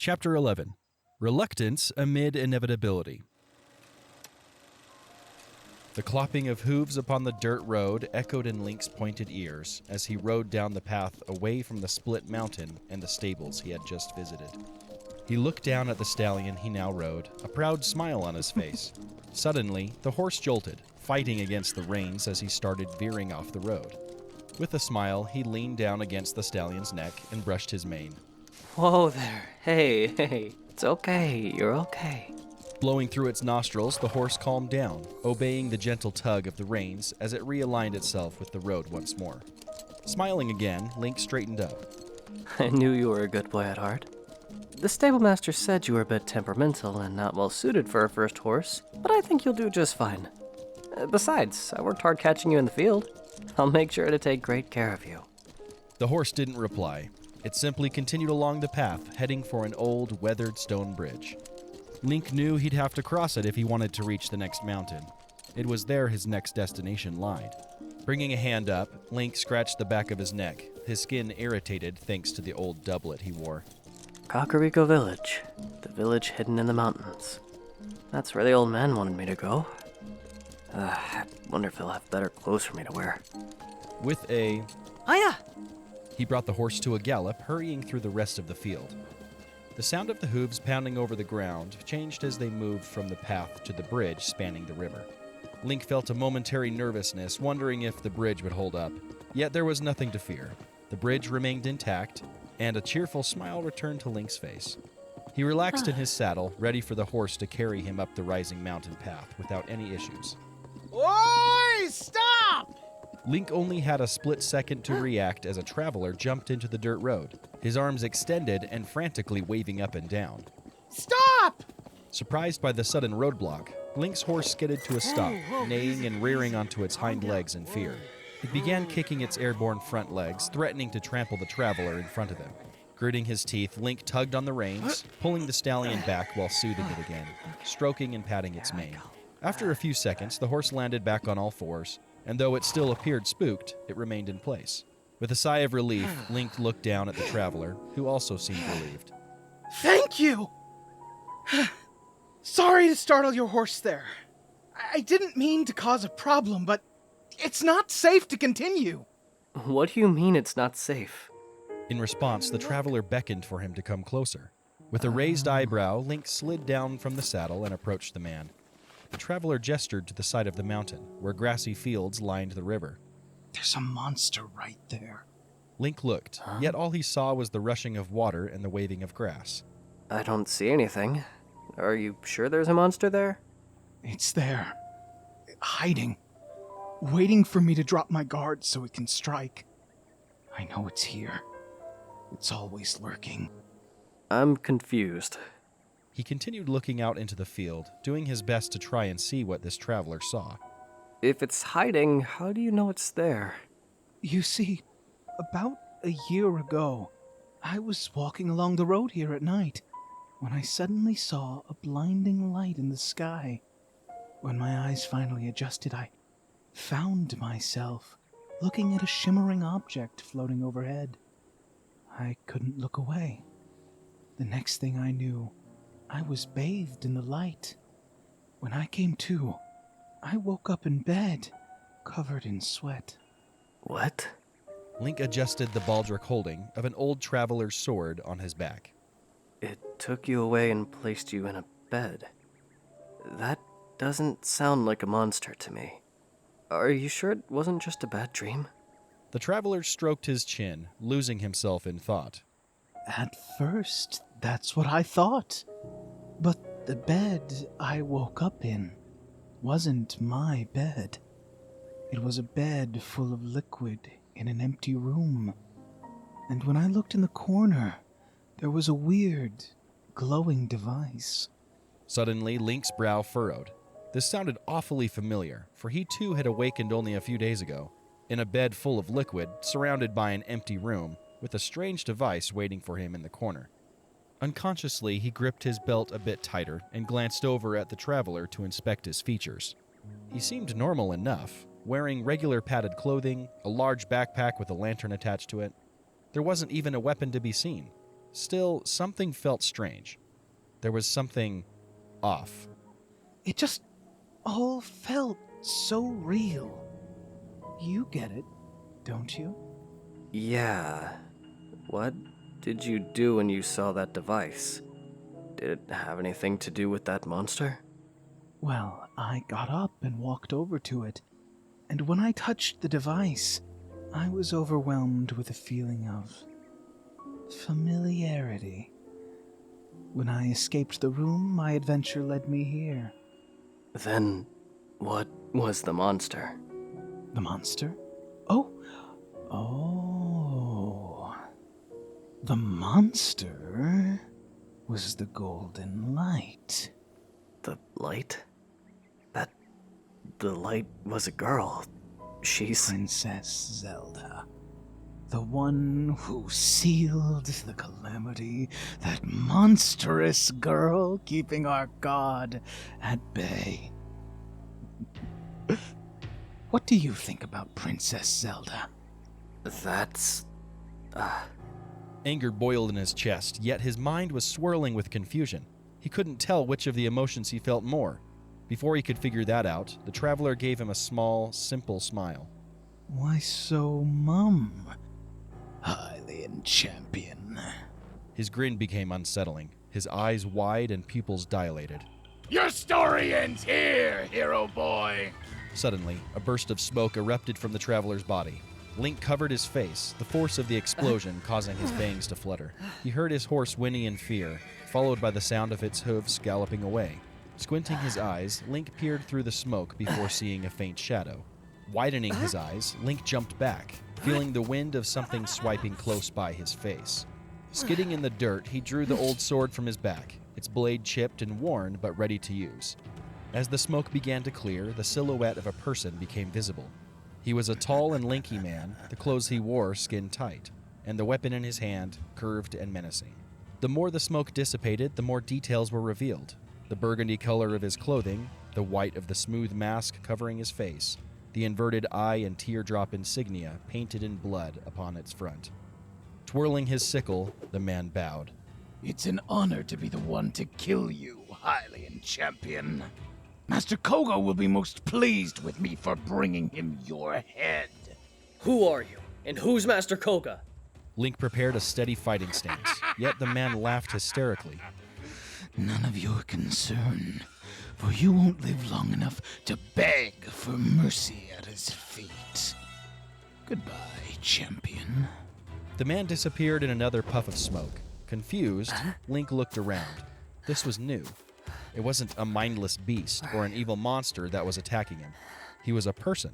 Chapter 11. Reluctance Amid Inevitability. The clopping of hooves upon the dirt road echoed in Link's pointed ears as he rode down the path away from the split mountain and the stables he had just visited. He looked down at the stallion he now rode, a proud smile on his face. Suddenly, the horse jolted, fighting against the reins as he started veering off the road. With a smile, he leaned down against the stallion's neck and brushed his mane. Whoa there. Hey. It's okay. You're okay. Blowing through its nostrils, the horse calmed down, obeying the gentle tug of the reins as it realigned itself with the road once more. Smiling again, Link straightened up. I knew you were a good boy at heart. The stablemaster said you were a bit temperamental and not well suited for a first horse, but I think you'll do just fine. Besides, I worked hard catching you in the field. I'll make sure to take great care of you. The horse didn't reply. It simply continued along the path, heading for an old, weathered stone bridge. Link knew he'd have to cross it if he wanted to reach the next mountain. It was there his next destination lied. Bringing a hand up, Link scratched the back of his neck, his skin irritated thanks to the old doublet he wore. Kakariko Village, the village hidden in the mountains. That's where the old man wanted me to go. I wonder if he'll have better clothes for me to wear. With a Paya! He brought the horse to a gallop, hurrying through the rest of the field. The sound of the hooves pounding over the ground changed as they moved from the path to the bridge spanning the river. Link felt a momentary nervousness, wondering if the bridge would hold up. Yet there was nothing to fear. The bridge remained intact, and a cheerful smile returned to Link's face. He relaxed in his saddle, ready for the horse to carry him up the rising mountain path without any issues. Oi! Stop! Link only had a split second to react as a traveler jumped into the dirt road, his arms extended and frantically waving up and down. Stop! Surprised by the sudden roadblock, Link's horse skidded to a stop, neighing and rearing onto its hind legs in fear. It began kicking its airborne front legs, threatening to trample the traveler in front of him. Gritting his teeth, Link tugged on the reins, pulling the stallion back while soothing it again, stroking and patting its mane. After a few seconds, the horse landed back on all fours, and though it still appeared spooked, it remained in place. With a sigh of relief, Link looked down at the traveler, who also seemed relieved. Thank you! Sorry to startle your horse there. I didn't mean to cause a problem, but it's not safe to continue. What do you mean it's not safe? In response, the traveler beckoned for him to come closer. With a raised eyebrow, Link slid down from the saddle and approached the man. The traveler gestured to the side of the mountain, where grassy fields lined the river. There's a monster right there. Link looked, yet all he saw was the rushing of water and the waving of grass. I don't see anything. Are you sure there's a monster there? It's there. Hiding. Waiting for me to drop my guard so it can strike. I know it's here. It's always lurking. I'm confused. He continued looking out into the field, doing his best to try and see what this traveler saw. If it's hiding, how do you know it's there? You see, about a year ago, I was walking along the road here at night when I suddenly saw a blinding light in the sky. When my eyes finally adjusted, I found myself looking at a shimmering object floating overhead. I couldn't look away. The next thing I knew, I was bathed in the light. When I came to, I woke up in bed, covered in sweat. What? Link adjusted the baldric holding of an old traveler's sword on his back. It took you away and placed you in a bed. That doesn't sound like a monster to me. Are you sure it wasn't just a bad dream? The traveler stroked his chin, losing himself in thought. At first, that's what I thought. But the bed I woke up in wasn't my bed. It was a bed full of liquid in an empty room. And when I looked in the corner, there was a weird, glowing device. Suddenly, Link's brow furrowed. This sounded awfully familiar, for he too had awakened only a few days ago, in a bed full of liquid, surrounded by an empty room, with a strange device waiting for him in the corner. Unconsciously, he gripped his belt a bit tighter and glanced over at the traveler to inspect his features. He seemed normal enough, wearing regular padded clothing, a large backpack with a lantern attached to it. There wasn't even a weapon to be seen. Still, something felt strange. There was something off. It just all felt so real. You get it, don't you? Yeah. What did you do when you saw that device? Did it have anything to do with that monster? Well, I got up and walked over to it, and when I touched the device, I was overwhelmed with a feeling of familiarity. When I escaped the room, my adventure led me here. Then, what was the monster? The monster? Oh. The monster was the golden light. The light? The light was a girl. She's... Princess Zelda. The one who sealed the calamity, that monstrous girl keeping our god at bay. What do you think about Princess Zelda? That's... Anger boiled in his chest, yet his mind was swirling with confusion. He couldn't tell which of the emotions he felt more. Before he could figure that out, the traveler gave him a small, simple smile. Why so mum, Hylian champion? His grin became unsettling, his eyes wide and pupils dilated. Your story ends here, hero boy! Suddenly, a burst of smoke erupted from the traveler's body. Link covered his face, the force of the explosion causing his bangs to flutter. He heard his horse whinny in fear, followed by the sound of its hooves galloping away. Squinting his eyes, Link peered through the smoke before seeing a faint shadow. Widening his eyes, Link jumped back, feeling the wind of something swiping close by his face. Skidding in the dirt, he drew the old sword from his back, its blade chipped and worn but ready to use. As the smoke began to clear, the silhouette of a person became visible. He was a tall and lanky man, the clothes he wore skin tight, and the weapon in his hand curved and menacing. The more the smoke dissipated, the more details were revealed. The burgundy color of his clothing, the white of the smooth mask covering his face, the inverted eye and teardrop insignia painted in blood upon its front. Twirling his sickle, the man bowed. It's an honor to be the one to kill you, Hylian champion. Master Koga will be most pleased with me for bringing him your head. Who are you? And who's Master Koga? Link prepared a steady fighting stance, yet the man laughed hysterically. None of your concern, for you won't live long enough to beg for mercy at his feet. Goodbye, champion. The man disappeared in another puff of smoke. Confused, Link looked around. This was new. It wasn't a mindless beast or an evil monster that was attacking him. He was a person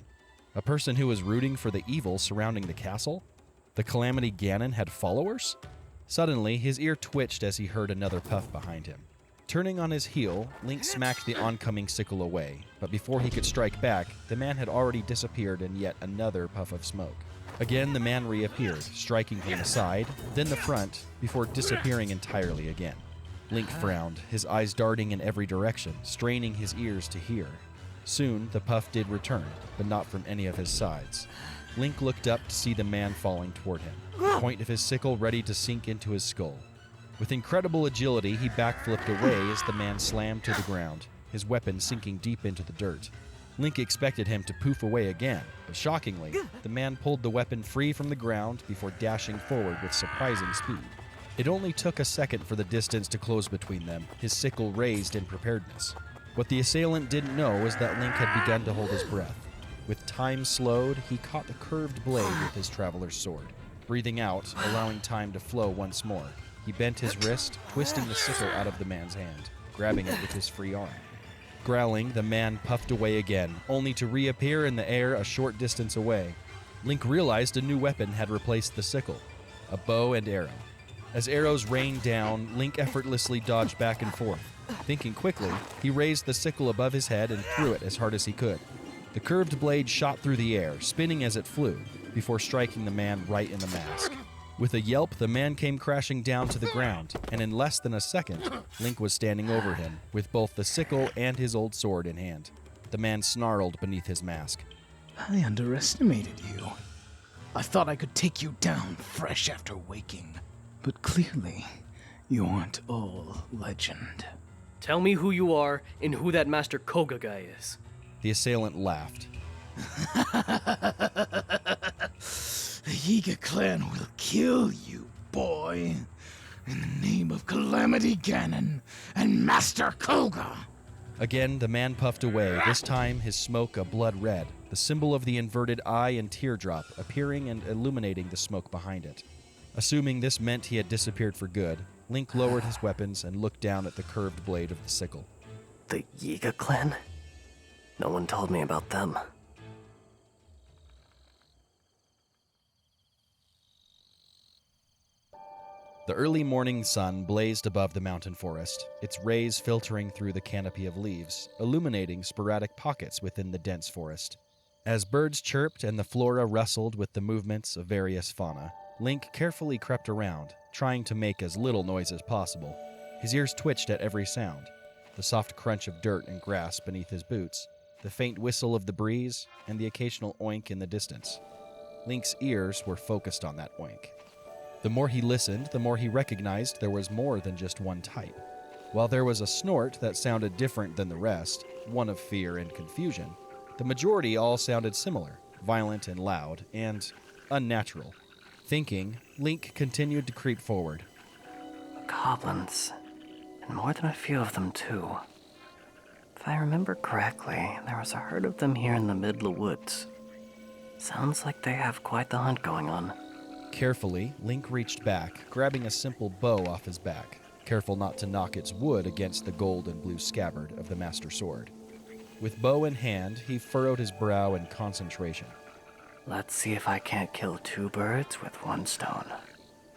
who was rooting for the evil surrounding the castle. The Calamity Ganon had followers? Suddenly, his ear twitched as he heard another puff behind him. Turning on his heel, Link smacked the oncoming sickle away, but before he could strike back, the man had already disappeared in yet another puff of smoke. Again, the man reappeared, striking from the side, then the front, before disappearing entirely again. Link frowned, his eyes darting in every direction, straining his ears to hear. Soon, the puff did return, but not from any of his sides. Link looked up to see the man falling toward him, the point of his sickle ready to sink into his skull. With incredible agility, he backflipped away as the man slammed to the ground, his weapon sinking deep into the dirt. Link expected him to poof away again, but shockingly, the man pulled the weapon free from the ground before dashing forward with surprising speed. It only took a second for the distance to close between them, his sickle raised in preparedness. What the assailant didn't know was that Link had begun to hold his breath. With time slowed, he caught the curved blade with his traveler's sword. Breathing out, allowing time to flow once more, he bent his wrist, twisting the sickle out of the man's hand, grabbing it with his free arm. Growling, the man puffed away again, only to reappear in the air a short distance away. Link realized a new weapon had replaced the sickle, a bow and arrow. As arrows rained down, Link effortlessly dodged back and forth. Thinking quickly, he raised the sickle above his head and threw it as hard as he could. The curved blade shot through the air, spinning as it flew, before striking the man right in the mask. With a yelp, the man came crashing down to the ground, and in less than a second, Link was standing over him, with both the sickle and his old sword in hand. The man snarled beneath his mask. I underestimated you. I thought I could take you down fresh after waking, but clearly you aren't all legend. Tell me who you are and who that Master Koga guy is. The assailant laughed. The Yiga clan will kill you, boy. In the name of Calamity Ganon and Master Koga. Again, the man puffed away, this time his smoke a blood red, the symbol of the inverted eye and teardrop appearing and illuminating the smoke behind it. Assuming this meant he had disappeared for good, Link lowered his weapons and looked down at the curved blade of the sickle. The Yiga clan? No one told me about them. The early morning sun blazed above the mountain forest, its rays filtering through the canopy of leaves, illuminating sporadic pockets within the dense forest. As birds chirped and the flora rustled with the movements of various fauna, Link carefully crept around, trying to make as little noise as possible. His ears twitched at every sound, the soft crunch of dirt and grass beneath his boots, the faint whistle of the breeze, and the occasional oink in the distance. Link's ears were focused on that oink. The more he listened, the more he recognized there was more than just one type. While there was a snort that sounded different than the rest, one of fear and confusion, the majority all sounded similar, violent and loud, and unnatural. Thinking, Link continued to creep forward. Goblins. And more than a few of them, too. If I remember correctly, there was a herd of them here in the middle of woods. Sounds like they have quite the hunt going on. Carefully, Link reached back, grabbing a simple bow off his back, careful not to knock its wood against the gold and blue scabbard of the Master Sword. With bow in hand, he furrowed his brow in concentration. Let's see if I can't kill two birds with one stone.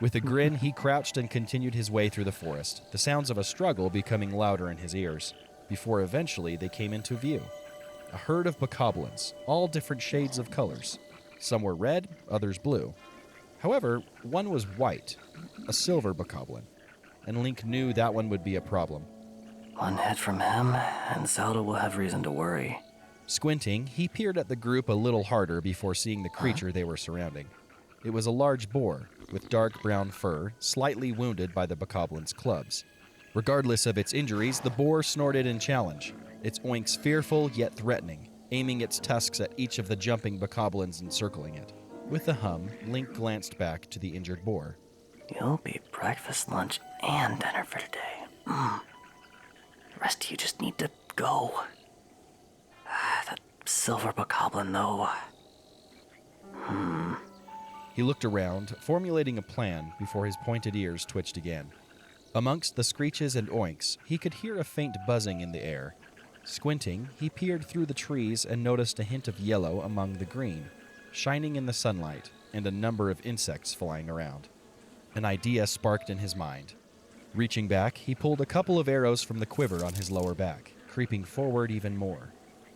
With a grin, he crouched and continued his way through the forest, the sounds of a struggle becoming louder in his ears, before eventually they came into view. A herd of bokoblins, all different shades of colors. Some were red, others blue. However, one was white, a silver bokoblin, and Link knew that one would be a problem. One hit from him, and Zelda will have reason to worry. Squinting, he peered at the group a little harder before seeing the creature they were surrounding. It was a large boar, with dark brown fur, slightly wounded by the bokoblin's clubs. Regardless of its injuries, the boar snorted in challenge, its oinks fearful yet threatening, aiming its tusks at each of the jumping bokoblins encircling it. With a hum, Link glanced back to the injured boar. You'll be breakfast, lunch, and dinner for today. The rest of you just need to go. That silver bokoblin, though. He looked around, formulating a plan before his pointed ears twitched again. Amongst the screeches and oinks, he could hear a faint buzzing in the air. Squinting, he peered through the trees and noticed a hint of yellow among the green, shining in the sunlight, and a number of insects flying around. An idea sparked in his mind. Reaching back, he pulled a couple of arrows from the quiver on his lower back, creeping forward even more.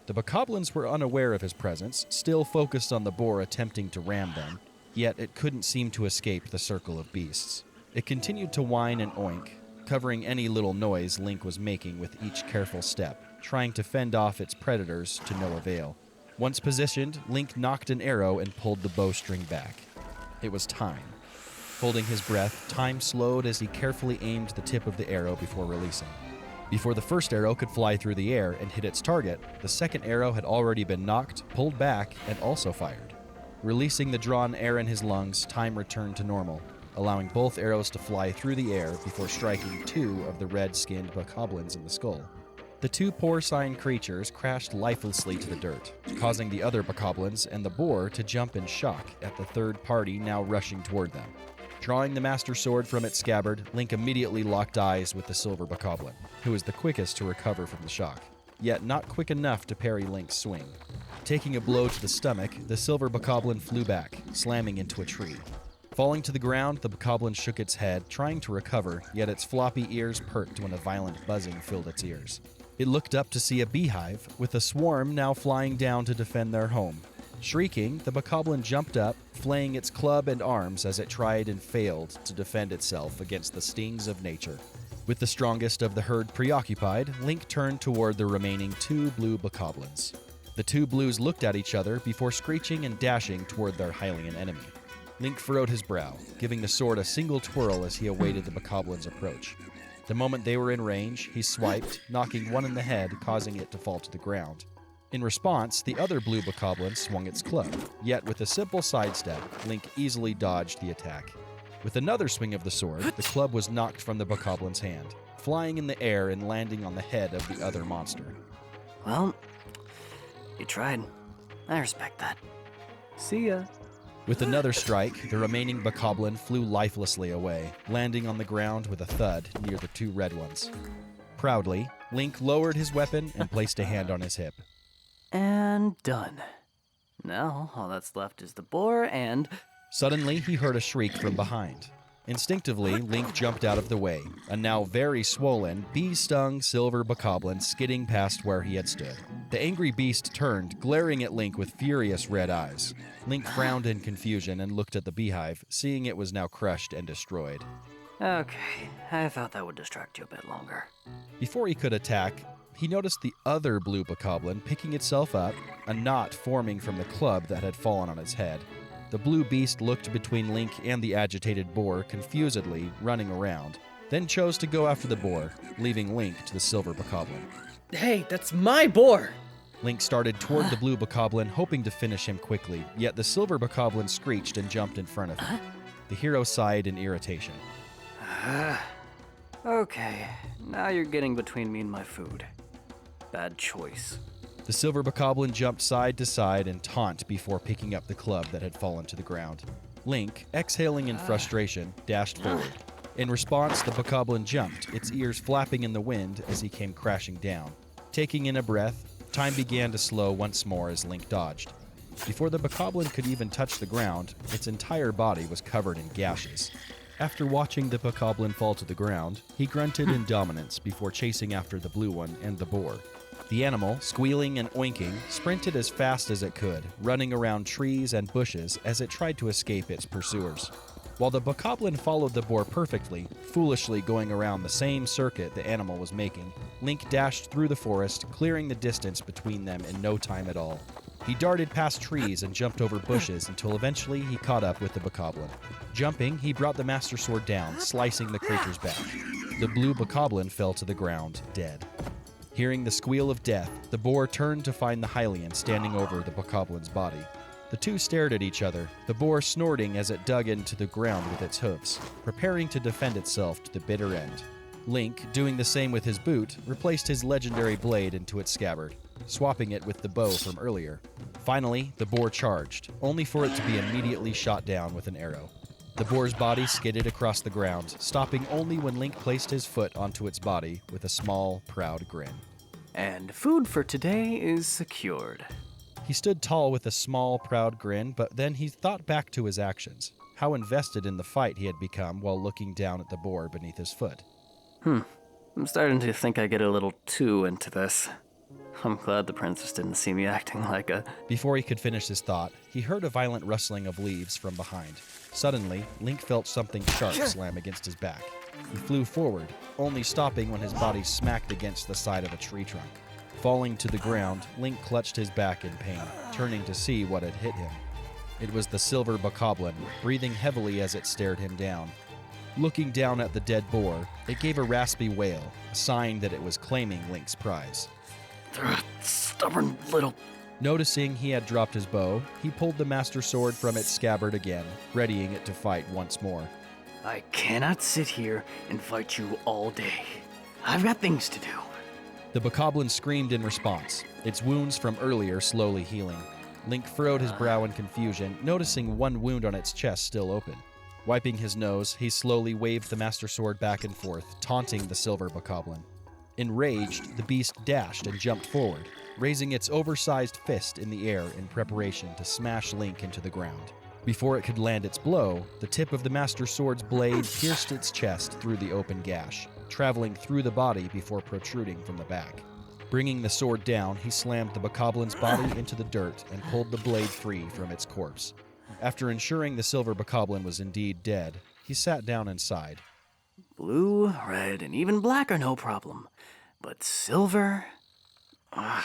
The bokoblins were unaware of his presence, still focused on the boar attempting to ram them, yet it couldn't seem to escape the circle of beasts. It continued to whine and oink, covering any little noise Link was making with each careful step, trying to fend off its predators to no avail. Once positioned, Link knocked an arrow and pulled the bowstring back. It was time. Holding his breath, time slowed as he carefully aimed the tip of the arrow before releasing. Before the first arrow could fly through the air and hit its target, the second arrow had already been knocked, pulled back, and also fired. Releasing the drawn air in his lungs, time returned to normal, allowing both arrows to fly through the air before striking two of the red-skinned bokoblins in the skull. The two porcine creatures crashed lifelessly to the dirt, causing the other bokoblins and the boar to jump in shock at the third party now rushing toward them. Drawing the Master Sword from its scabbard, Link immediately locked eyes with the silver bokoblin, who was the quickest to recover from the shock, yet not quick enough to parry Link's swing. Taking a blow to the stomach, the silver bokoblin flew back, slamming into a tree. Falling to the ground, the bokoblin shook its head, trying to recover, yet its floppy ears perked when a violent buzzing filled its ears. It looked up to see a beehive, with a swarm now flying down to defend their home. Shrieking, the bokoblin jumped up, flaying its club and arms as it tried and failed to defend itself against the stings of nature. With the strongest of the herd preoccupied, Link turned toward the remaining two blue bokoblins. The two blues looked at each other before screeching and dashing toward their Hylian enemy. Link furrowed his brow, giving the sword a single twirl as he awaited the bokoblin's approach. The moment they were in range, he swiped, knocking one in the head, causing it to fall to the ground. In response, the other blue bokoblin swung its club, yet with a simple sidestep, Link easily dodged the attack. With another swing of the sword, the club was knocked from the bokoblin's hand, flying in the air and landing on the head of the other monster. Well, you tried. I respect that. See ya. With another strike, the remaining bokoblin flew lifelessly away, landing on the ground with a thud near the two red ones. Proudly, Link lowered his weapon and placed a hand on his hip. And done. Now, all that's left is the boar and... Suddenly, he heard a shriek from behind. Instinctively, Link jumped out of the way, a now very swollen, bee-stung silver bokoblin skidding past where he had stood. The angry beast turned, glaring at Link with furious red eyes. Link frowned in confusion and looked at the beehive, seeing it was now crushed and destroyed. Okay, I thought that would distract you a bit longer. Before he could attack, he noticed the other blue bokoblin picking itself up, a knot forming from the club that had fallen on its head. The blue beast looked between Link and the agitated boar, confusedly running around, then chose to go after the boar, leaving Link to the silver bokoblin. Hey, that's my boar! Link started toward the blue bokoblin, hoping to finish him quickly, yet the silver bokoblin screeched and jumped in front of him. The hero sighed in irritation. Okay, now you're getting between me and my food. Bad choice. The silver bokoblin jumped side to side in taunt before picking up the club that had fallen to the ground. Link, exhaling in frustration, dashed forward. In response, the bokoblin jumped, its ears flapping in the wind as he came crashing down. Taking in a breath, time began to slow once more as Link dodged. Before the bokoblin could even touch the ground, its entire body was covered in gashes. After watching the bokoblin fall to the ground, he grunted in dominance before chasing after the blue one and the boar. The animal, squealing and oinking, sprinted as fast as it could, running around trees and bushes as it tried to escape its pursuers. While the bokoblin followed the boar perfectly, foolishly going around the same circuit the animal was making, Link dashed through the forest, clearing the distance between them in no time at all. He darted past trees and jumped over bushes until eventually he caught up with the bokoblin. Jumping, he brought the Master Sword down, slicing the creature's back. The blue bokoblin fell to the ground, dead. Hearing the squeal of death, the boar turned to find the Hylian standing over the bokoblin's body. The two stared at each other, the boar snorting as it dug into the ground with its hoofs, preparing to defend itself to the bitter end. Link, doing the same with his boot, replaced his legendary blade into its scabbard, swapping it with the bow from earlier. Finally, the boar charged, only for it to be immediately shot down with an arrow. The boar's body skidded across the ground, stopping only when Link placed his foot onto its body with a small, proud grin. And food for today is secured. He stood tall with a small, proud grin, but then he thought back to his actions, how invested in the fight he had become while looking down at the boar beneath his foot. I'm starting to think I get a little too into this. I'm glad the princess didn't see me acting like a... Before he could finish his thought, he heard a violent rustling of leaves from behind. Suddenly, Link felt something sharp slam against his back. He flew forward, only stopping when his body smacked against the side of a tree trunk. Falling to the ground, Link clutched his back in pain, turning to see what had hit him. It was the silver bokoblin, breathing heavily as it stared him down. Looking down at the dead boar, it gave a raspy wail, a sign that it was claiming Link's prize. Stubborn little... Noticing he had dropped his bow, he pulled the Master Sword from its scabbard again, readying it to fight once more. I cannot sit here and fight you all day. I've got things to do. The bokoblin screamed in response, its wounds from earlier slowly healing. Link furrowed his brow in confusion, noticing one wound on its chest still open. Wiping his nose, he slowly waved the Master Sword back and forth, taunting the silver bokoblin. Enraged, the beast dashed and jumped forward, raising its oversized fist in the air in preparation to smash Link into the ground. Before it could land its blow, the tip of the Master Sword's blade pierced its chest through the open gash, traveling through the body before protruding from the back. Bringing the sword down, he slammed the bokoblin's body into the dirt and pulled the blade free from its corpse. After ensuring the silver bokoblin was indeed dead, he sat down and sighed. Blue, red, and even black are no problem. But silver? I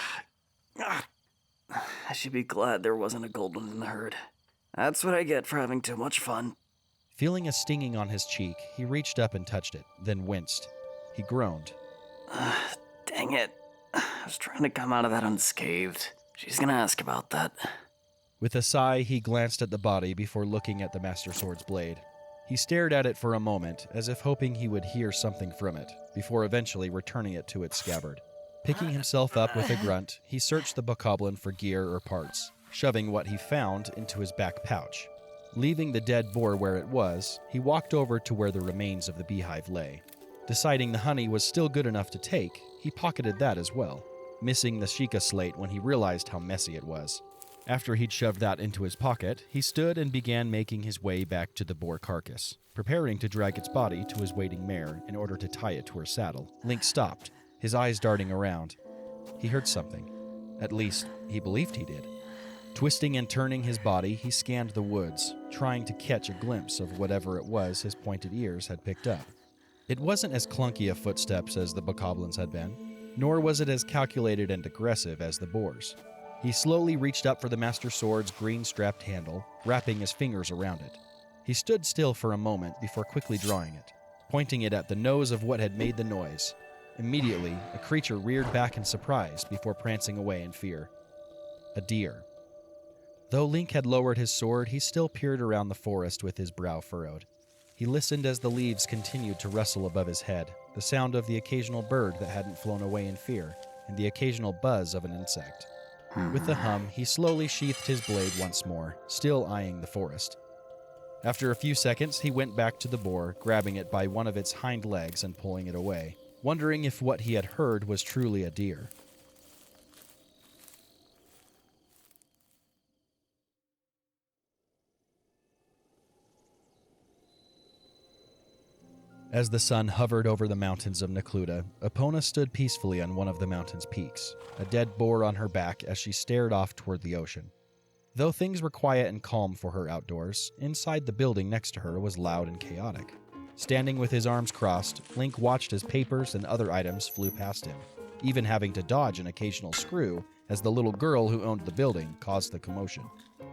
should be glad there wasn't a gold one in the herd. That's what I get for having too much fun. Feeling a stinging on his cheek, he reached up and touched it, then winced. He groaned. Dang it. I was trying to come out of that unscathed. She's gonna ask about that. With a sigh, he glanced at the body before looking at the Master Sword's blade. He stared at it for a moment, as if hoping he would hear something from it, before eventually returning it to its scabbard. Picking himself up with a grunt, he searched the bokoblin for gear or parts, shoving what he found into his back pouch. Leaving the dead boar where it was, he walked over to where the remains of the beehive lay. Deciding the honey was still good enough to take, he pocketed that as well, missing the Sheikah slate when he realized how messy it was. After he'd shoved that into his pocket, he stood and began making his way back to the boar carcass, preparing to drag its body to his waiting mare in order to tie it to her saddle. Link stopped, his eyes darting around. He heard something. At least, he believed he did. Twisting and turning his body, he scanned the woods, trying to catch a glimpse of whatever it was his pointed ears had picked up. It wasn't as clunky of footsteps as the bokoblins had been, nor was it as calculated and aggressive as the boar's. He slowly reached up for the Master Sword's green-strapped handle, wrapping his fingers around it. He stood still for a moment before quickly drawing it, pointing it at the nose of what had made the noise. Immediately, a creature reared back in surprise before prancing away in fear. A deer. Though Link had lowered his sword, he still peered around the forest with his brow furrowed. He listened as the leaves continued to rustle above his head, the sound of the occasional bird that hadn't flown away in fear, and the occasional buzz of an insect. With a hum, he slowly sheathed his blade once more, still eyeing the forest. After a few seconds, he went back to the boar, grabbing it by one of its hind legs and pulling it away, wondering if what he had heard was truly a deer. As the sun hovered over the mountains of Necluda, Epona stood peacefully on one of the mountain's peaks, a dead boar on her back as she stared off toward the ocean. Though things were quiet and calm for her outdoors, inside the building next to her was loud and chaotic. Standing with his arms crossed, Link watched as papers and other items flew past him, even having to dodge an occasional screw as the little girl who owned the building caused the commotion.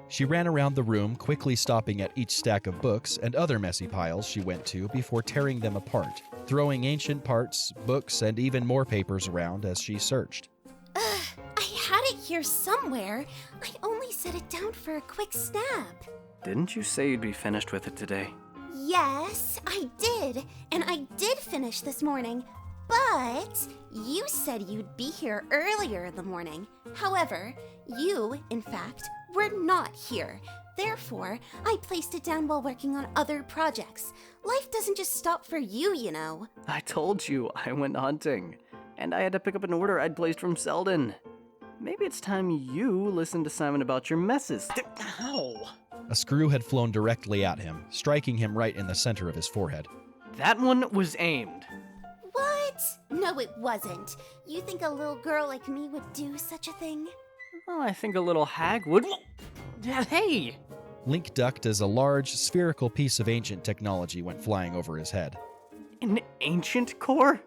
She ran around the room, quickly stopping at each stack of books and other messy piles she went to before tearing them apart, throwing ancient parts, books, and even more papers around as she searched. I had it here somewhere. I only set it down for a quick snap. Didn't you say you'd be finished with it today? Yes, I did. And I did finish this morning. But you said you'd be here earlier in the morning. However, you, in fact, were not here. Therefore, I placed it down while working on other projects. Life doesn't just stop for you, you know. I told you I went hunting, and I had to pick up an order I'd placed from Selden. Maybe it's time you listen to Simon about your messes. Ow! A screw had flown directly at him, striking him right in the center of his forehead. That one was aimed. What? No, it wasn't. You think a little girl like me would do such a thing? Well, I think a little hag would. Hey! Link ducked as a large, spherical piece of ancient technology went flying over his head. An ancient core?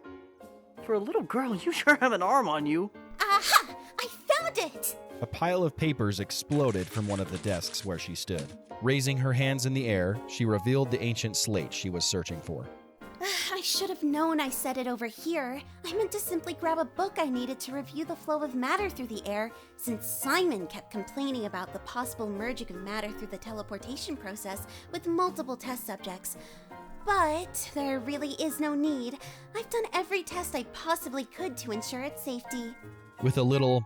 For a little girl, you sure have an arm on you. Aha! I found it! A pile of papers exploded from one of the desks where she stood. Raising her hands in the air, she revealed the ancient slate she was searching for. I should have known I set it over here. I meant to simply grab a book I needed to review the flow of matter through the air, since Simon kept complaining about the possible merging of matter through the teleportation process with multiple test subjects. But there really is no need. I've done every test I possibly could to ensure its safety. With a little,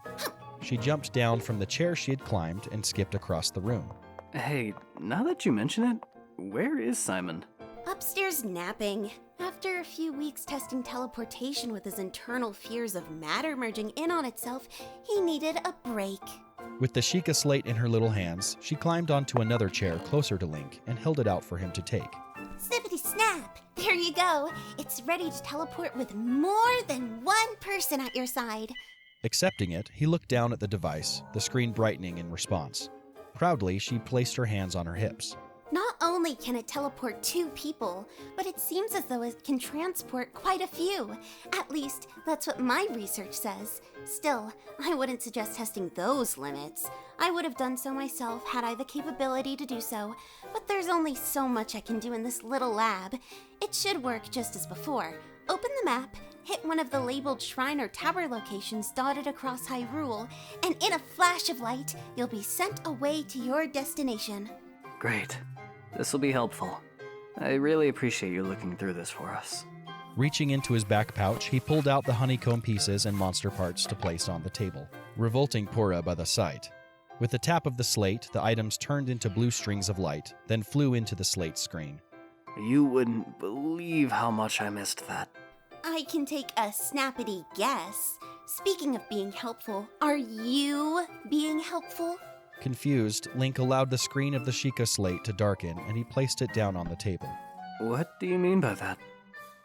she jumped down from the chair she had climbed and skipped across the room. Hey, now that you mention it, where is Simon? Upstairs napping. After a few weeks testing teleportation with his internal fears of matter merging in on itself, he needed a break. With the Sheikah slate in her little hands, she climbed onto another chair closer to Link and held it out for him to take. Snippity snap! There you go. It's ready to teleport with more than one person at your side. Accepting it, he looked down at the device, the screen brightening in response. Proudly, she placed her hands on her hips. Not only can it teleport 2 people, but it seems as though it can transport quite a few. At least, that's what my research says. Still, I wouldn't suggest testing those limits. I would have done so myself had I the capability to do so, but there's only so much I can do in this little lab. It should work just as before. Open the map, hit one of the labeled shrine or tower locations dotted across Hyrule, and in a flash of light, you'll be sent away to your destination. Great. This will be helpful. I really appreciate you looking through this for us. Reaching into his back pouch, he pulled out the honeycomb pieces and monster parts to place on the table, revolting Purah by the sight. With the tap of the slate, the items turned into blue strings of light, then flew into the slate screen. You wouldn't believe how much I missed that. I can take a snappity guess. Speaking of being helpful, are you being helpful? Confused, Link allowed the screen of the Sheikah slate to darken, and he placed it down on the table. What do you mean by that?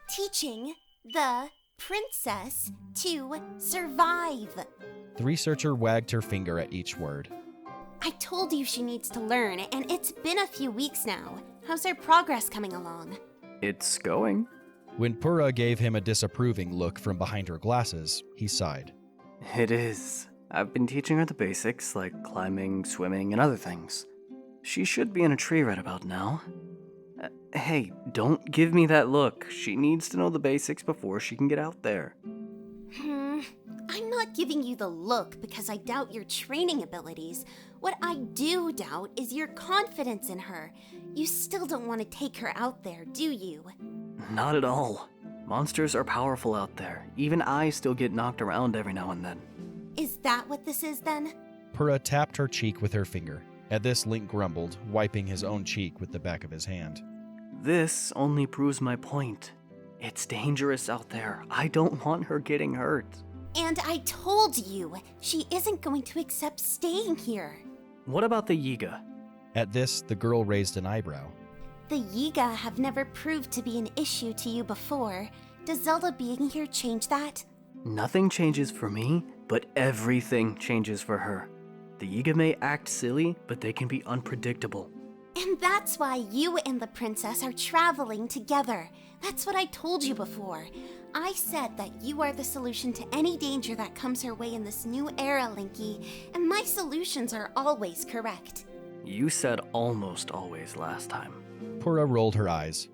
Teaching the princess to survive. The researcher wagged her finger at each word. I told you she needs to learn, and it's been a few weeks now. How's her progress coming along? It's going. When Purah gave him a disapproving look from behind her glasses, he sighed. It is. I've been teaching her the basics, like climbing, swimming, and other things. She should be in a tree right about now. Hey, don't give me that look. She needs to know the basics before she can get out there. I'm not giving you the look because I doubt your training abilities. What I do doubt is your confidence in her. You still don't want to take her out there, do you? Not at all. Monsters are powerful out there. Even I still get knocked around every now and then. Is that what this is then? Purah tapped her cheek with her finger. At this, Link grumbled, wiping his own cheek with the back of his hand. This only proves my point. It's dangerous out there. I don't want her getting hurt. And I told you, she isn't going to accept staying here. What about the Yiga? At this, the girl raised an eyebrow. The Yiga have never proved to be an issue to you before. Does Zelda being here change that? Nothing changes for me, but everything changes for her. The Yiga may act silly, but they can be unpredictable. And that's why you and the princess are traveling together. That's what I told you before. I said that you are the solution to any danger that comes her way in this new era, Linky, and my solutions are always correct. You said almost always last time. Purah rolled her eyes.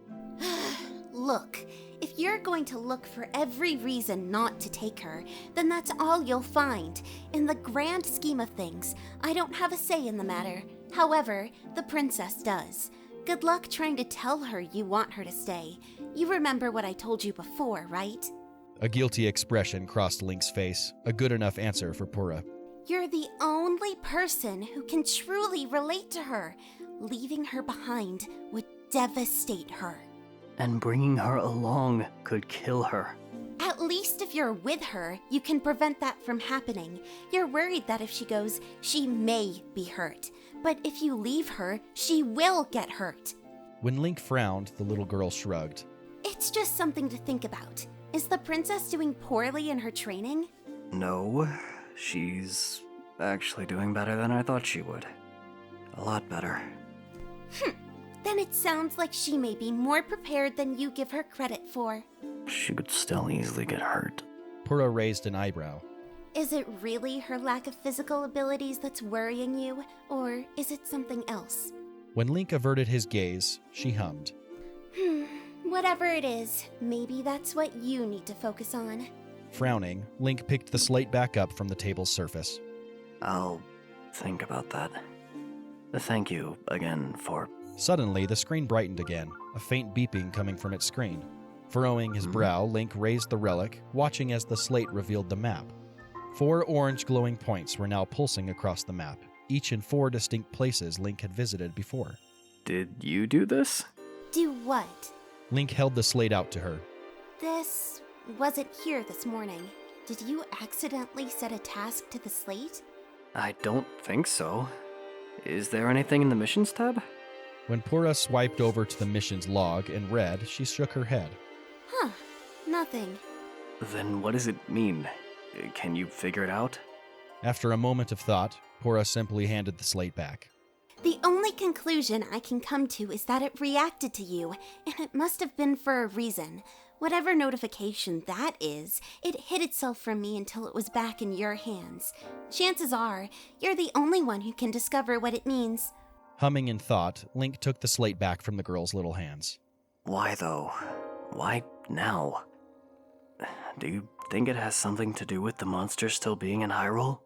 Look, if you're going to look for every reason not to take her, then that's all you'll find. In the grand scheme of things, I don't have a say in the matter. However, the princess does. Good luck trying to tell her you want her to stay. You remember what I told you before, right? A guilty expression crossed Link's face, a good enough answer for Purah. You're the only person who can truly relate to her. Leaving her behind would devastate her. And bringing her along could kill her. At least if you're with her, you can prevent that from happening. You're worried that if she goes, she may be hurt. But if you leave her, she will get hurt. When Link frowned, the little girl shrugged. It's just something to think about. Is the princess doing poorly in her training? No, she's actually doing better than I thought she would. A lot better. Then it sounds like she may be more prepared than you give her credit for. She could still easily get hurt. Purah raised an eyebrow. Is it really her lack of physical abilities that's worrying you, or is it something else? When Link averted his gaze, she hummed. Whatever it is, maybe that's what you need to focus on. Frowning, Link picked the slate back up from the table's surface. I'll think about that. Thank you again for... Suddenly, the screen brightened again, a faint beeping coming from its screen. Furrowing his brow, Link raised the relic, watching as the slate revealed the map. 4 orange glowing points were now pulsing across the map, each in 4 distinct places Link had visited before. Did you do this? Do what? Link held the slate out to her. This wasn't here this morning. Did you accidentally set a task to the slate? I don't think so. Is there anything in the missions tab? When Purah swiped over to the mission's log and read, she shook her head. Nothing. Then what does it mean? Can you figure it out? After a moment of thought, Purah simply handed the slate back. The only conclusion I can come to is that it reacted to you, and it must have been for a reason. Whatever notification that is, it hid itself from me until it was back in your hands. Chances are, you're the only one who can discover what it means. Humming in thought, Link took the slate back from the girl's little hands. Why, though? Why now? Do you think it has something to do with the monster still being in Hyrule?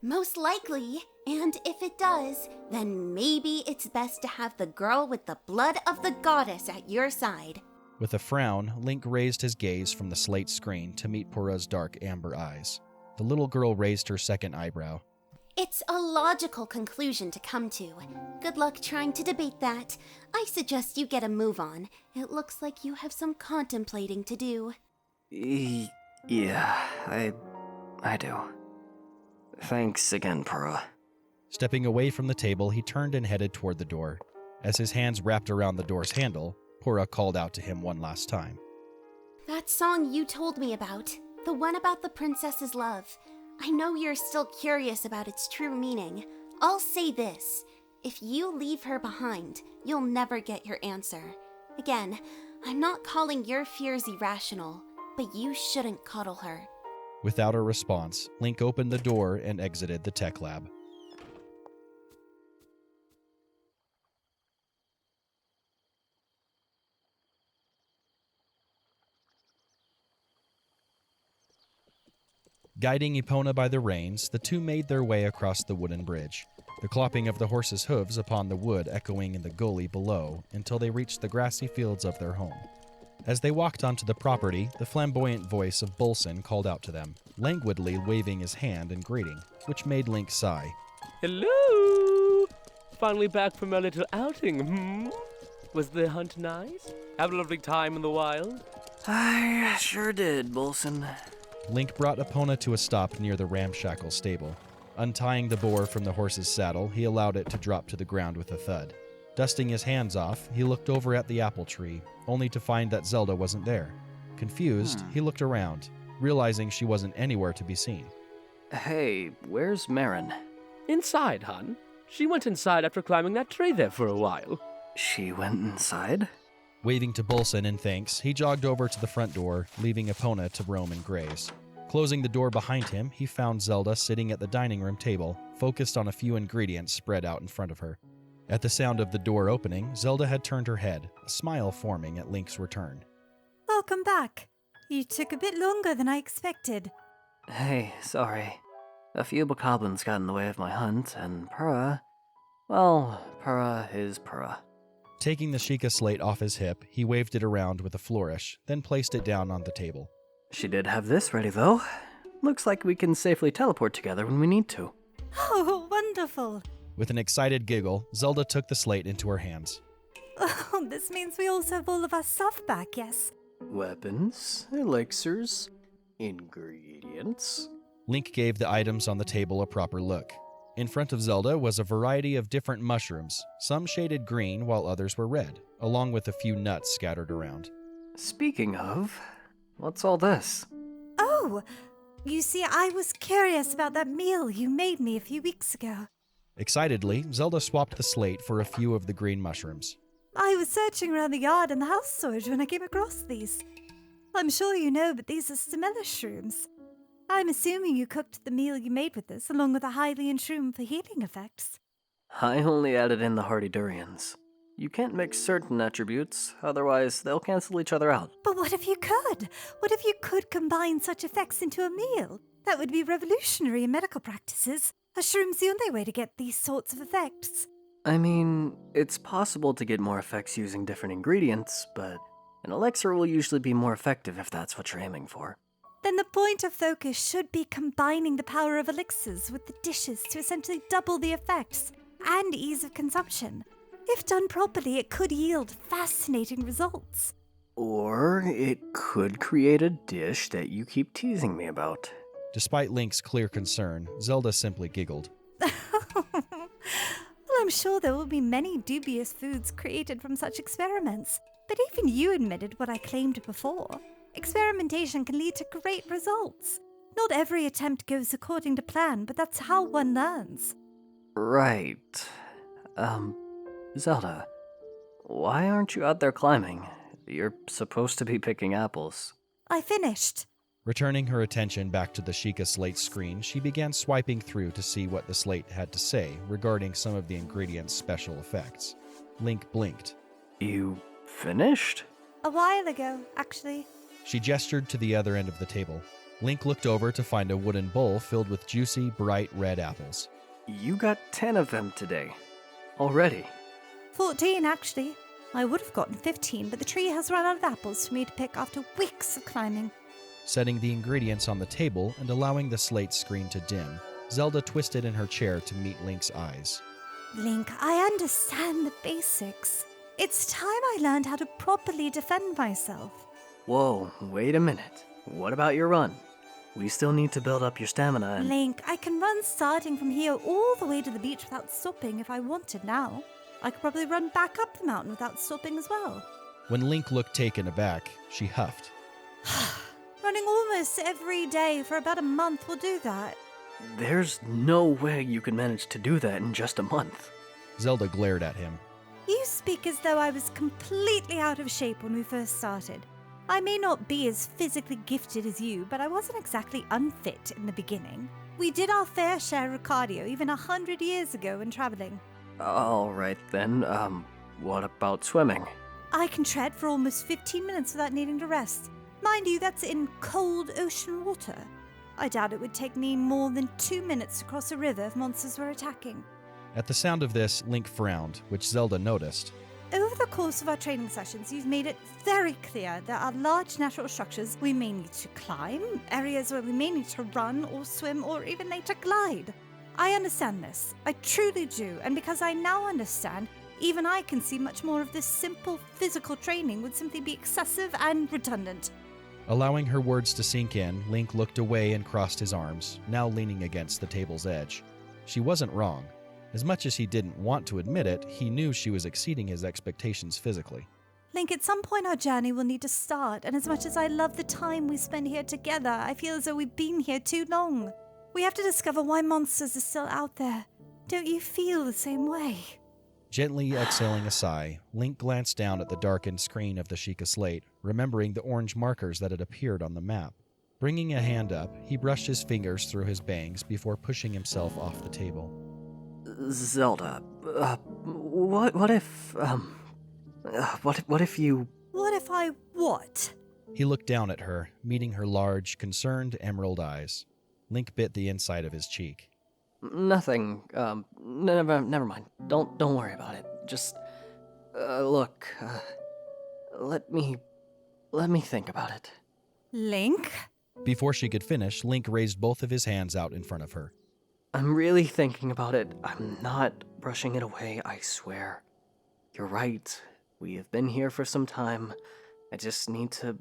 Most likely, and if it does, then maybe it's best to have the girl with the blood of the goddess at your side. With a frown, Link raised his gaze from the slate screen to meet Purah's dark amber eyes. The little girl raised her second eyebrow. It's a logical conclusion to come to. Good luck trying to debate that. I suggest you get a move on. It looks like you have some contemplating to do. Yeah, I do. Thanks again, Purah. Stepping away from the table, he turned and headed toward the door. As his hands wrapped around the door's handle, Purah called out to him one last time. That song you told me about, the one about the princess's love. I know you're still curious about its true meaning. I'll say this. If you leave her behind, you'll never get your answer. Again, I'm not calling your fears irrational, but you shouldn't coddle her. Without a response, Link opened the door and exited the tech lab. Guiding Epona by the reins, the two made their way across the wooden bridge, the clopping of the horses' hooves upon the wood echoing in the gully below until they reached the grassy fields of their home. As they walked onto the property, the flamboyant voice of Bolson called out to them, languidly waving his hand in greeting, which made Link sigh. Hello! Finally back from our little outing, Was the hunt nice? Have a lovely time in the wild? I sure did, Bolson. Link brought Epona to a stop near the ramshackle stable. Untying the boar from the horse's saddle, he allowed it to drop to the ground with a thud. Dusting his hands off, he looked over at the apple tree, only to find that Zelda wasn't there. Confused, he looked around, realizing she wasn't anywhere to be seen. Hey, where's Marin? Inside, hon. She went inside after climbing that tree there for a while. She went inside? Waving to Bolson in thanks, he jogged over to the front door, leaving Epona to roam and graze. Closing the door behind him, he found Zelda sitting at the dining room table, focused on a few ingredients spread out in front of her. At the sound of the door opening, Zelda had turned her head, a smile forming at Link's return. Welcome back. You took a bit longer than I expected. Hey, sorry. A few bokoblins got in the way of my hunt, and Purah... Well, Purah is Purah. Taking the Sheikah slate off his hip, he waved it around with a flourish, then placed it down on the table. She did have this ready, though. Looks like we can safely teleport together when we need to. Oh, wonderful. With an excited giggle, Zelda took the slate into her hands. Oh, this means we also have all of our stuff back, yes? Weapons, elixirs, ingredients. Link gave the items on the table a proper look. In front of Zelda was a variety of different mushrooms, some shaded green while others were red, along with a few nuts scattered around. Speaking of, what's all this? Oh, you see, I was curious about that meal you made me a few weeks ago. Excitedly, Zelda swapped the slate for a few of the green mushrooms. I was searching around the yard and the house storage when I came across these. I'm sure you know, but these are stamella shrooms. I'm assuming you cooked the meal you made with this, along with a Hylian shroom for healing effects. I only added in the hardy durians. You can't mix certain attributes, otherwise they'll cancel each other out. But what if you could? What if you could combine such effects into a meal? That would be revolutionary in medical practices. A shroom's the only way to get these sorts of effects. I mean, it's possible to get more effects using different ingredients, but an elixir will usually be more effective if that's what you're aiming for. Then the point of focus should be combining the power of elixirs with the dishes to essentially double the effects and ease of consumption. If done properly, it could yield fascinating results. Or it could create a dish that you keep teasing me about. Despite Link's clear concern, Zelda simply giggled. Well, I'm sure there will be many dubious foods created from such experiments. But even you admitted what I claimed before. Experimentation can lead to great results. Not every attempt goes according to plan, but that's how one learns. Right. Zelda, why aren't you out there climbing? You're supposed to be picking apples. I finished. Returning her attention back to the Sheikah slate screen, she began swiping through to see what the slate had to say regarding some of the ingredients' special effects. Link blinked. You finished? A while ago, actually. She gestured to the other end of the table. Link looked over to find a wooden bowl filled with juicy, bright red apples. You got 10 of them today. Already. 14, actually. I would have gotten 15, but the tree has run out of apples for me to pick after weeks of climbing. Setting the ingredients on the table and allowing the slate screen to dim, Zelda twisted in her chair to meet Link's eyes. Link, I understand the basics. It's time I learned how to properly defend myself. Whoa, wait a minute. What about your run? We still need to build up your stamina and... Link, I can run starting from here all the way to the beach without stopping if I wanted now. I could probably run back up the mountain without stopping as well. When Link looked taken aback, she huffed. Running almost every day for about a month will do that. There's no way you can manage to do that in just a month. Zelda glared at him. You speak as though I was completely out of shape when we first started. I may not be as physically gifted as you, but I wasn't exactly unfit in the beginning. We did our fair share of cardio even 100 years ago when traveling. Alright then, what about swimming? I can tread for almost 15 minutes without needing to rest. Mind you, that's in cold ocean water. I doubt it would take me more than 2 minutes to cross a river if monsters were attacking. At the sound of this, Link frowned, which Zelda noticed. Over the course of our training sessions, you've made it very clear there are large natural structures we may need to climb, areas where we may need to run or swim or even later glide. I understand this. I truly do, and because I now understand, even I can see much more of this simple physical training would simply be excessive and redundant. Allowing her words to sink in, Link looked away and crossed his arms, now leaning against the table's edge. She wasn't wrong. As much as he didn't want to admit it, he knew she was exceeding his expectations physically. Link, at some point our journey will need to start, and as much as I love the time we spend here together, I feel as though we've been here too long. We have to discover why monsters are still out there. Don't you feel the same way? Gently exhaling a sigh, Link glanced down at the darkened screen of the Sheikah slate, remembering the orange markers that had appeared on the map. Bringing a hand up, he brushed his fingers through his bangs before pushing himself off the table. Zelda, what if you... What if I what? He looked down at her, meeting her large, concerned emerald eyes. Link bit the inside of his cheek. Nothing, never mind. Don't worry about it. Just, look, let me think about it. Link? Before she could finish, Link raised both of his hands out in front of her. I'm really thinking about it. I'm not brushing it away, I swear. You're right. We have been here for some time. I just need to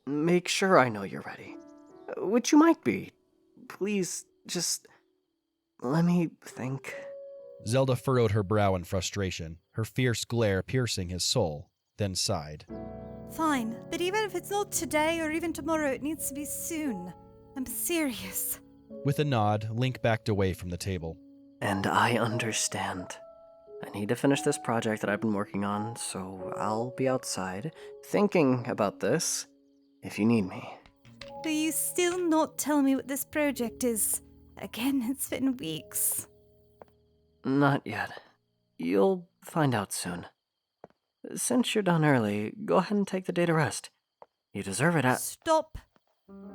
make sure I know you're ready. Which you might be. Please, just let me think. Zelda furrowed her brow in frustration, her fierce glare piercing his soul, then sighed. Fine, but even if it's not today or even tomorrow, it needs to be soon. I'm serious. With a nod, Link backed away from the table. And I understand. I need to finish this project that I've been working on, so I'll be outside thinking about this if you need me. Will you still not tell me what this project is? Again, it's been weeks. Not yet. You'll find out soon. Since you're done early, go ahead and take the day to rest. You deserve it. Stop.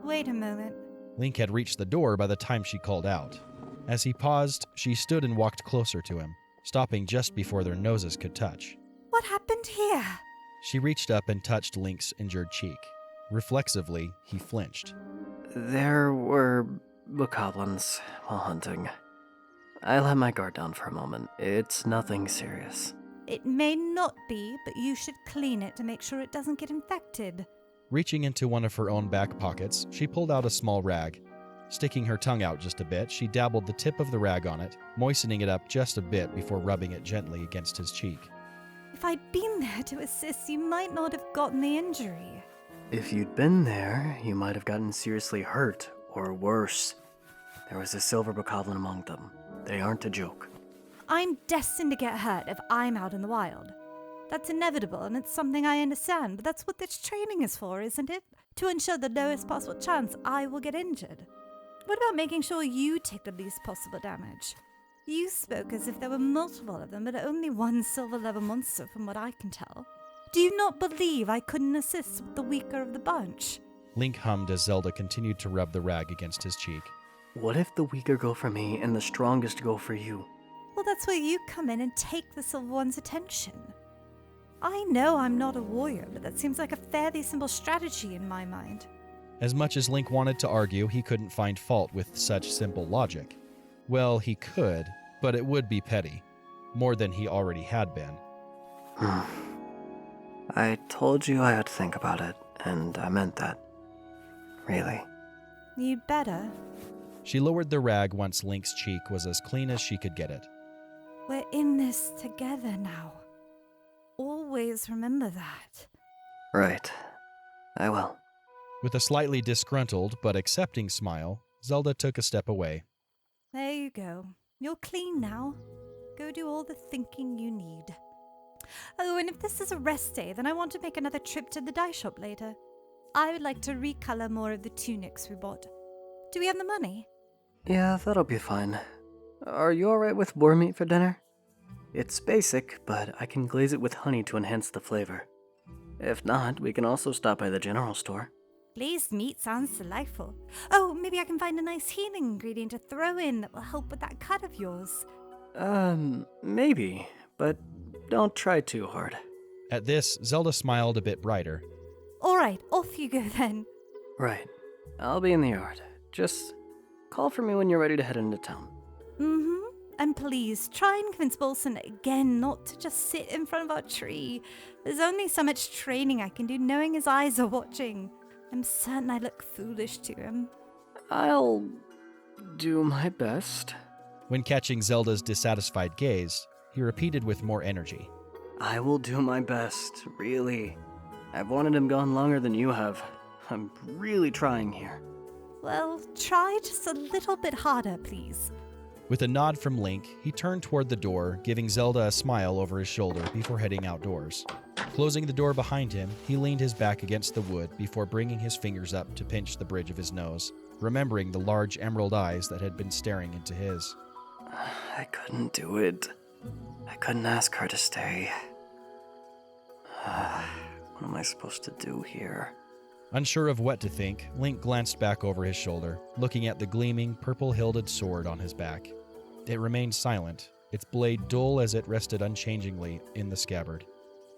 Wait a moment. Link had reached the door by the time she called out. As he paused, she stood and walked closer to him, stopping just before their noses could touch. What happened here? She reached up and touched Link's injured cheek. Reflexively, he flinched. There were bokoblins while hunting. I let my guard down for a moment. It's nothing serious. It may not be, but you should clean it to make sure it doesn't get infected. Reaching into one of her own back pockets, she pulled out a small rag. Sticking her tongue out just a bit, she dabbled the tip of the rag on it, moistening it up just a bit before rubbing it gently against his cheek. If I'd been there to assist, you might not have gotten the injury. If you'd been there, you might have gotten seriously hurt, or worse. There was a silver bokoblin among them. They aren't a joke. I'm destined to get hurt if I'm out in the wild. That's inevitable, and it's something I understand, but that's what this training is for, isn't it? To ensure the lowest possible chance I will get injured. What about making sure you take the least possible damage? You spoke as if there were multiple of them, but only one silver-level monster from what I can tell. Do you not believe I couldn't assist with the weaker of the bunch? Link hummed as Zelda continued to rub the rag against his cheek. What if the weaker go for me and the strongest go for you? Well, that's where you come in and take the silver one's attention. I know I'm not a warrior, but that seems like a fairly simple strategy in my mind. As much as Link wanted to argue, he couldn't find fault with such simple logic. Well, he could, but it would be petty. More than he already had been. I told you I had to think about it, and I meant that. Really. You'd better. She lowered the rag once Link's cheek was as clean as she could get it. We're in this together now. Always remember that. Right. I will. With a slightly disgruntled but accepting smile, Zelda took a step away. There you go. You're clean now. Go do all the thinking you need. Oh, and if this is a rest day, then I want to make another trip to the dye shop later. I would like to recolor more of the tunics we bought. Do we have the money? Yeah, that'll be fine. Are you alright with boar meat for dinner? It's basic, but I can glaze it with honey to enhance the flavor. If not, we can also stop by the general store. Glazed meat sounds delightful. Oh, maybe I can find a nice healing ingredient to throw in that will help with that cut of yours. Maybe, but don't try too hard. At this, Zelda smiled a bit brighter. Alright, off you go then. Right. I'll be in the yard. Just call for me when you're ready to head into town. Mm-hmm. And please, try and convince Bolson again not to just sit in front of our tree. There's only so much training I can do knowing his eyes are watching. I'm certain I look foolish to him. I'll do my best. When catching Zelda's dissatisfied gaze, he repeated with more energy. I will do my best, really. I've wanted him gone longer than you have. I'm really trying here. Well, try just a little bit harder, please. With a nod from Link, he turned toward the door, giving Zelda a smile over his shoulder before heading outdoors. Closing the door behind him, he leaned his back against the wood before bringing his fingers up to pinch the bridge of his nose, remembering the large emerald eyes that had been staring into his. I couldn't do it. I couldn't ask her to stay. What am I supposed to do here? Unsure of what to think, Link glanced back over his shoulder, looking at the gleaming, purple-hilded sword on his back. It remained silent, its blade dull as it rested unchangingly in the scabbard.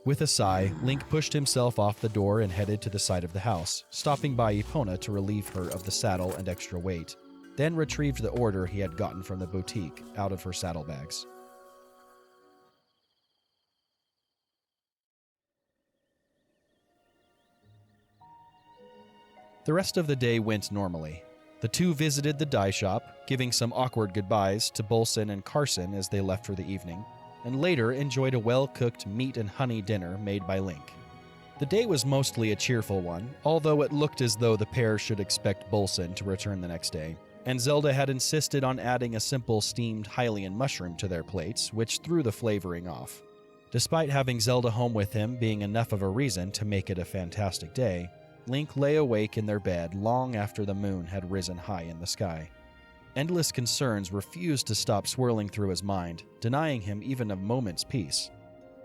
With a sigh, Link pushed himself off the door and headed to the side of the house, stopping by Epona to relieve her of the saddle and extra weight, then retrieved the order he had gotten from the boutique out of her saddlebags. The rest of the day went normally. The two visited the dye shop, giving some awkward goodbyes to Bolson and Carson as they left for the evening, and later enjoyed a well-cooked meat and honey dinner made by Link. The day was mostly a cheerful one, although it looked as though the pair should expect Bolson to return the next day, and Zelda had insisted on adding a simple steamed Hylian mushroom to their plates, which threw the flavoring off. Despite having Zelda home with him being enough of a reason to make it a fantastic day, Link lay awake in their bed long after the moon had risen high in the sky. Endless concerns refused to stop swirling through his mind, denying him even a moment's peace.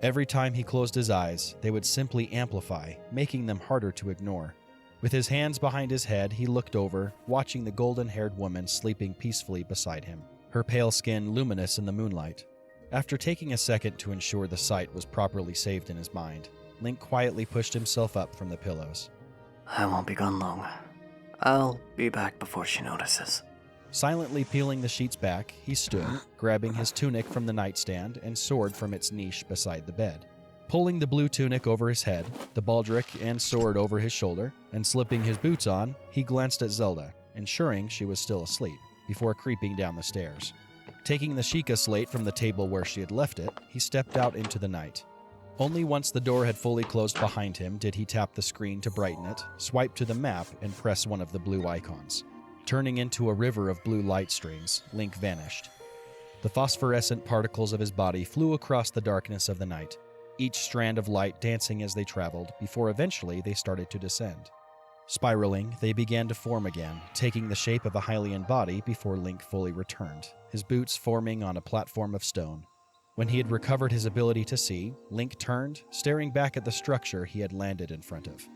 Every time he closed his eyes, they would simply amplify, making them harder to ignore. With his hands behind his head, he looked over, watching the golden-haired woman sleeping peacefully beside him, her pale skin luminous in the moonlight. After taking a second to ensure the sight was properly saved in his mind, Link quietly pushed himself up from the pillows. I won't be gone long. I'll be back before she notices. Silently peeling the sheets back, he stood, grabbing his tunic from the nightstand and sword from its niche beside the bed. Pulling the blue tunic over his head, the baldric and sword over his shoulder, and slipping his boots on, he glanced at Zelda, ensuring she was still asleep, before creeping down the stairs. Taking the Sheikah slate from the table where she had left it, he stepped out into the night. Only once the door had fully closed behind him did he tap the screen to brighten it, swipe to the map, and press one of the blue icons. Turning into a river of blue light strings, Link vanished. The phosphorescent particles of his body flew across the darkness of the night, each strand of light dancing as they traveled, before eventually they started to descend. Spiraling, they began to form again, taking the shape of a Hylian body before Link fully returned, his boots forming on a platform of stone. When he had recovered his ability to see, Link turned, staring back at the structure he had landed in front of.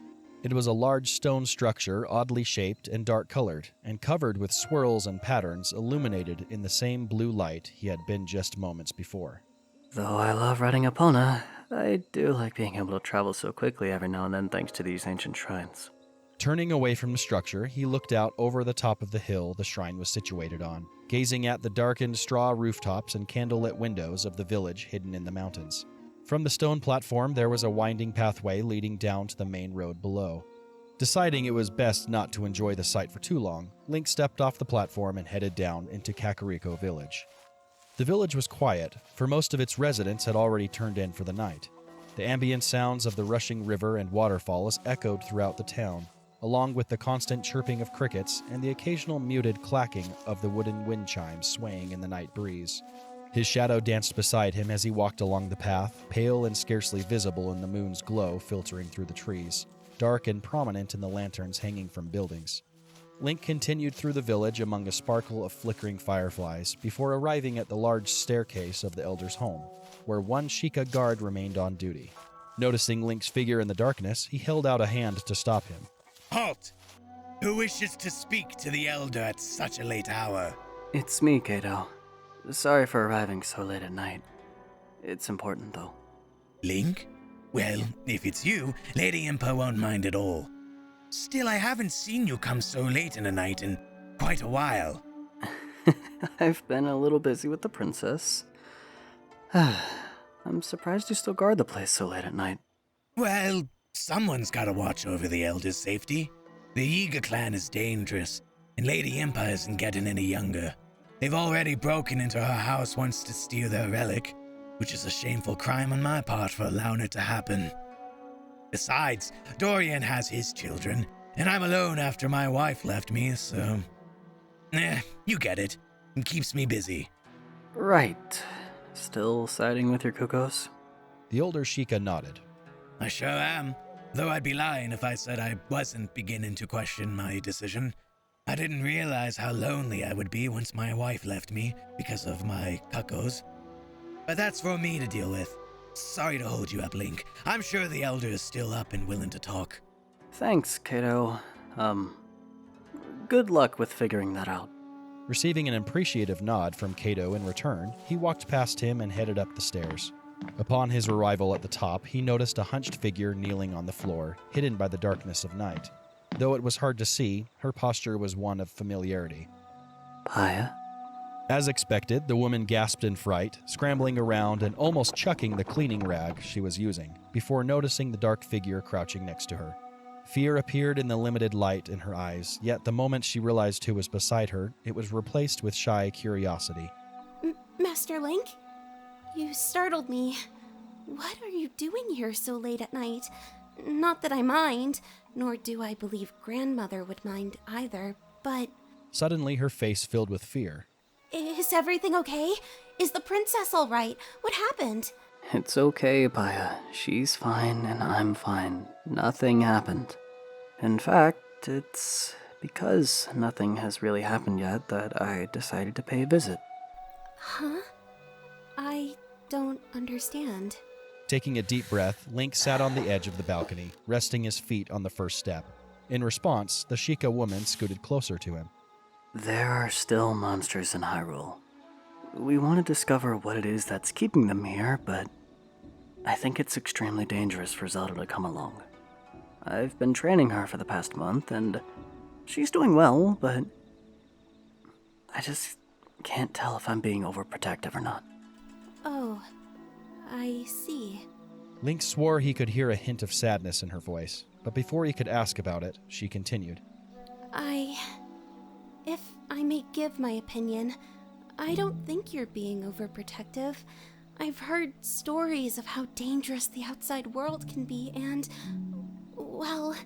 It was a large stone structure, oddly shaped and dark-colored, and covered with swirls and patterns illuminated in the same blue light he had been just moments before. Though I love riding Epona, I do like being able to travel so quickly every now and then thanks to these ancient shrines. Turning away from the structure, he looked out over the top of the hill the shrine was situated on, gazing at the darkened straw rooftops and candlelit windows of the village hidden in the mountains. From the stone platform, there was a winding pathway leading down to the main road below. Deciding it was best not to enjoy the sight for too long, Link stepped off the platform and headed down into Kakariko Village. The village was quiet, for most of its residents had already turned in for the night. The ambient sounds of the rushing river and waterfalls echoed throughout the town, along with the constant chirping of crickets and the occasional muted clacking of the wooden wind chimes swaying in the night breeze. His shadow danced beside him as he walked along the path, pale and scarcely visible in the moon's glow filtering through the trees, dark and prominent in the lanterns hanging from buildings. Link continued through the village among a sparkle of flickering fireflies before arriving at the large staircase of the elder's home, where one Sheikah guard remained on duty. Noticing Link's figure in the darkness, he held out a hand to stop him. Halt! Who wishes to speak to the elder at such a late hour? It's me, Kato. Sorry for arriving so late at night. It's important, though. Link? Well, if it's you, Lady Impa won't mind at all. Still, I haven't seen you come so late in the night in quite a while. I've been a little busy with the princess. I'm surprised you still guard the place so late at night. Well, someone's gotta watch over the elder's safety. The Yiga clan is dangerous, and Lady Impa isn't getting any younger. They've already broken into her house once to steal their relic, which is a shameful crime on my part for allowing it to happen. Besides, Dorian has his children, and I'm alone after my wife left me, so... you get it. It keeps me busy. Right. Still siding with your cuckoos? The older Sheikah nodded. I sure am, though I'd be lying if I said I wasn't beginning to question my decision. I didn't realize how lonely I would be once my wife left me because of my cuckoos. But that's for me to deal with. Sorry to hold you up, Link. I'm sure the elder is still up and willing to talk. Thanks, Kato. Good luck with figuring that out. Receiving an appreciative nod from Kato in return, he walked past him and headed up the stairs. Upon his arrival at the top, he noticed a hunched figure kneeling on the floor, hidden by the darkness of night. Though it was hard to see, her posture was one of familiarity. Paya? As expected, the woman gasped in fright, scrambling around and almost chucking the cleaning rag she was using, before noticing the dark figure crouching next to her. Fear appeared in the limited light in her eyes, yet the moment she realized who was beside her, it was replaced with shy curiosity. Master Link? You startled me. What are you doing here so late at night? Not that I mind, nor do I believe grandmother would mind either, but... Suddenly her face filled with fear. Is everything okay? Is the princess all right? What happened? It's okay, Paya. She's fine and I'm fine. Nothing happened. In fact, it's because nothing has really happened yet that I decided to pay a visit. Huh? I don't understand. Taking a deep breath, Link sat on the edge of the balcony, resting his feet on the first step. In response, the Sheikah woman scooted closer to him. There are still monsters in Hyrule. We want to discover what it is that's keeping them here, but I think it's extremely dangerous for Zelda to come along. I've been training her for the past month, and she's doing well, but I just can't tell if I'm being overprotective or not. Oh, I see. Link swore he could hear a hint of sadness in her voice, but before he could ask about it, she continued. If I may give my opinion, I don't think you're being overprotective. I've heard stories of how dangerous the outside world can be, and, well,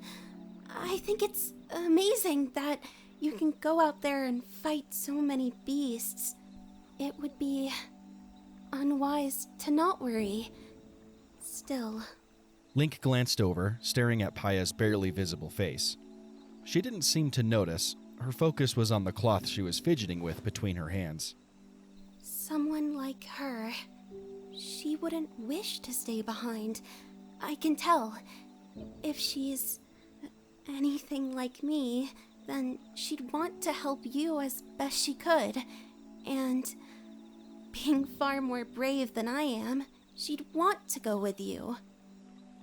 I think it's amazing that you can go out there and fight so many beasts. it would be unwise to not worry. Still. Link glanced over, staring at Paya's barely visible face. She didn't seem to notice. Her focus was on the cloth she was fidgeting with between her hands. Someone like her, she wouldn't wish to stay behind. I can tell. If she's anything like me, then she'd want to help you as best she could. And being far more brave than I am, she'd want to go with you.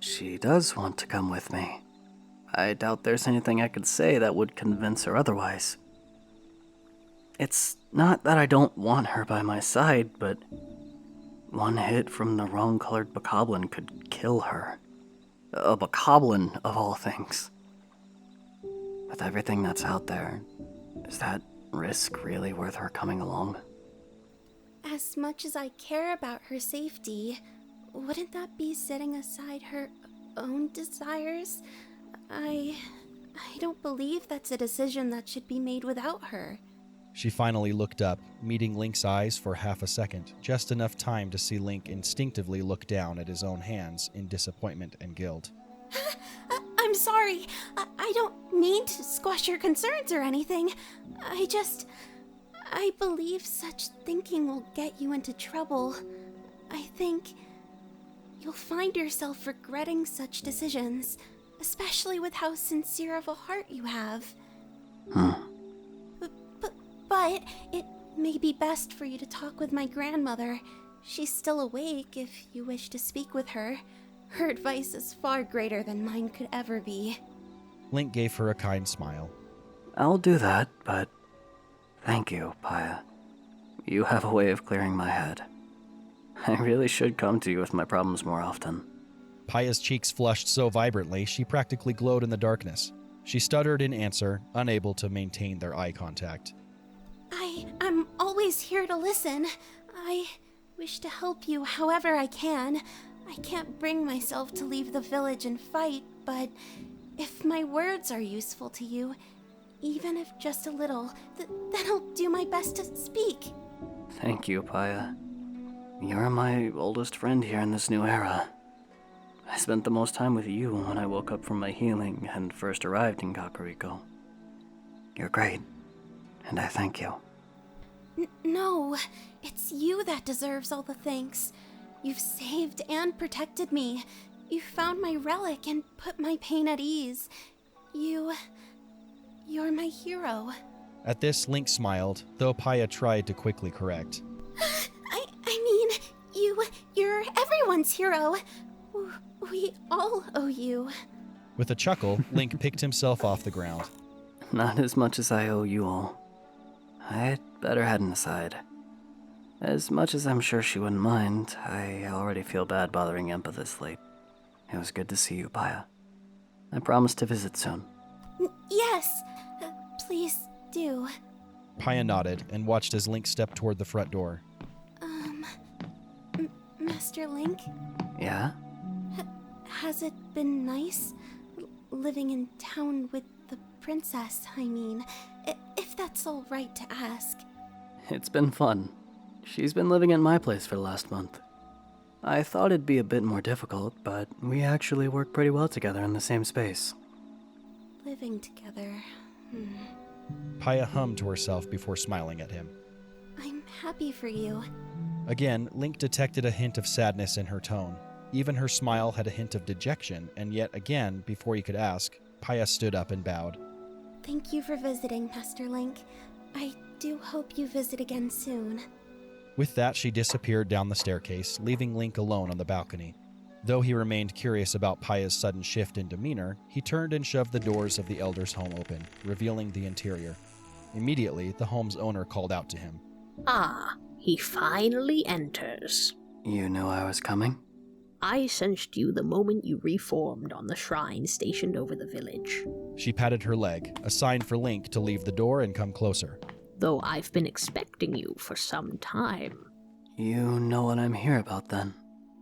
She does want to come with me. I doubt there's anything I could say that would convince her otherwise. It's not that I don't want her by my side, but one hit from the wrong-colored bokoblin could kill her. A bokoblin, of all things. With everything that's out there, is that risk really worth her coming along? As much as I care about her safety, wouldn't that be setting aside her own desires? I don't believe that's a decision that should be made without her. She finally looked up, meeting Link's eyes for half a second, just enough time to see Link instinctively look down at his own hands in disappointment and guilt. I'm sorry. I don't mean to squash your concerns or anything. I believe such thinking will get you into trouble. I think you'll find yourself regretting such decisions, especially with how sincere of a heart you have. But it may be best for you to talk with my grandmother. She's still awake if you wish to speak with her. Her advice is far greater than mine could ever be. Link gave her a kind smile. I'll do that, but thank you, Paya. You have a way of clearing my head. I really should come to you with my problems more often. Paya's cheeks flushed so vibrantly she practically glowed in the darkness. She stuttered in answer, unable to maintain their eye contact. I'm always here to listen. I wish to help you however I can. I can't bring myself to leave the village and fight, but if my words are useful to you, even if just a little, then I'll do my best to speak. Thank you, Paya. You're my oldest friend here in this new era. I spent the most time with you when I woke up from my healing and first arrived in Kakariko. You're great, and I thank you. No, it's you that deserves all the thanks. You've saved and protected me. You found my relic and put my pain at ease. You're my hero. At this, Link smiled, though Paya tried to quickly correct. I mean, you're everyone's hero. We all owe you. With a chuckle, Link picked himself off the ground. Not as much as I owe you all. I'd better head aside. As much as I'm sure she wouldn't mind, I already feel bad bothering Impa this late. It was good to see you, Paya. I promise to visit soon. Yes, please do. Paya nodded and watched as Link stepped toward the front door. Master Link? Yeah? Has it been nice living in town with the princess, I mean, if that's all right to ask? It's been fun. She's been living at my place for the last month. I thought it'd be a bit more difficult, but we actually work pretty well together in the same space. Living together. Paya hummed to herself before smiling at him. I'm happy for you. Again, Link detected a hint of sadness in her tone. Even her smile had a hint of dejection, and yet again, before he could ask, Paya stood up and bowed. Thank you for visiting, Master Link. I do hope you visit again soon. With that, she disappeared down the staircase, leaving Link alone on the balcony. Though he remained curious about Paya's sudden shift in demeanor, he turned and shoved the doors of the elder's home open, revealing the interior. Immediately, the home's owner called out to him. Ah, he finally enters. You knew I was coming? I sensed you the moment you reformed on the shrine stationed over the village. She patted her leg, a sign for Link to leave the door and come closer. Though I've been expecting you for some time. You know what I'm here about, then?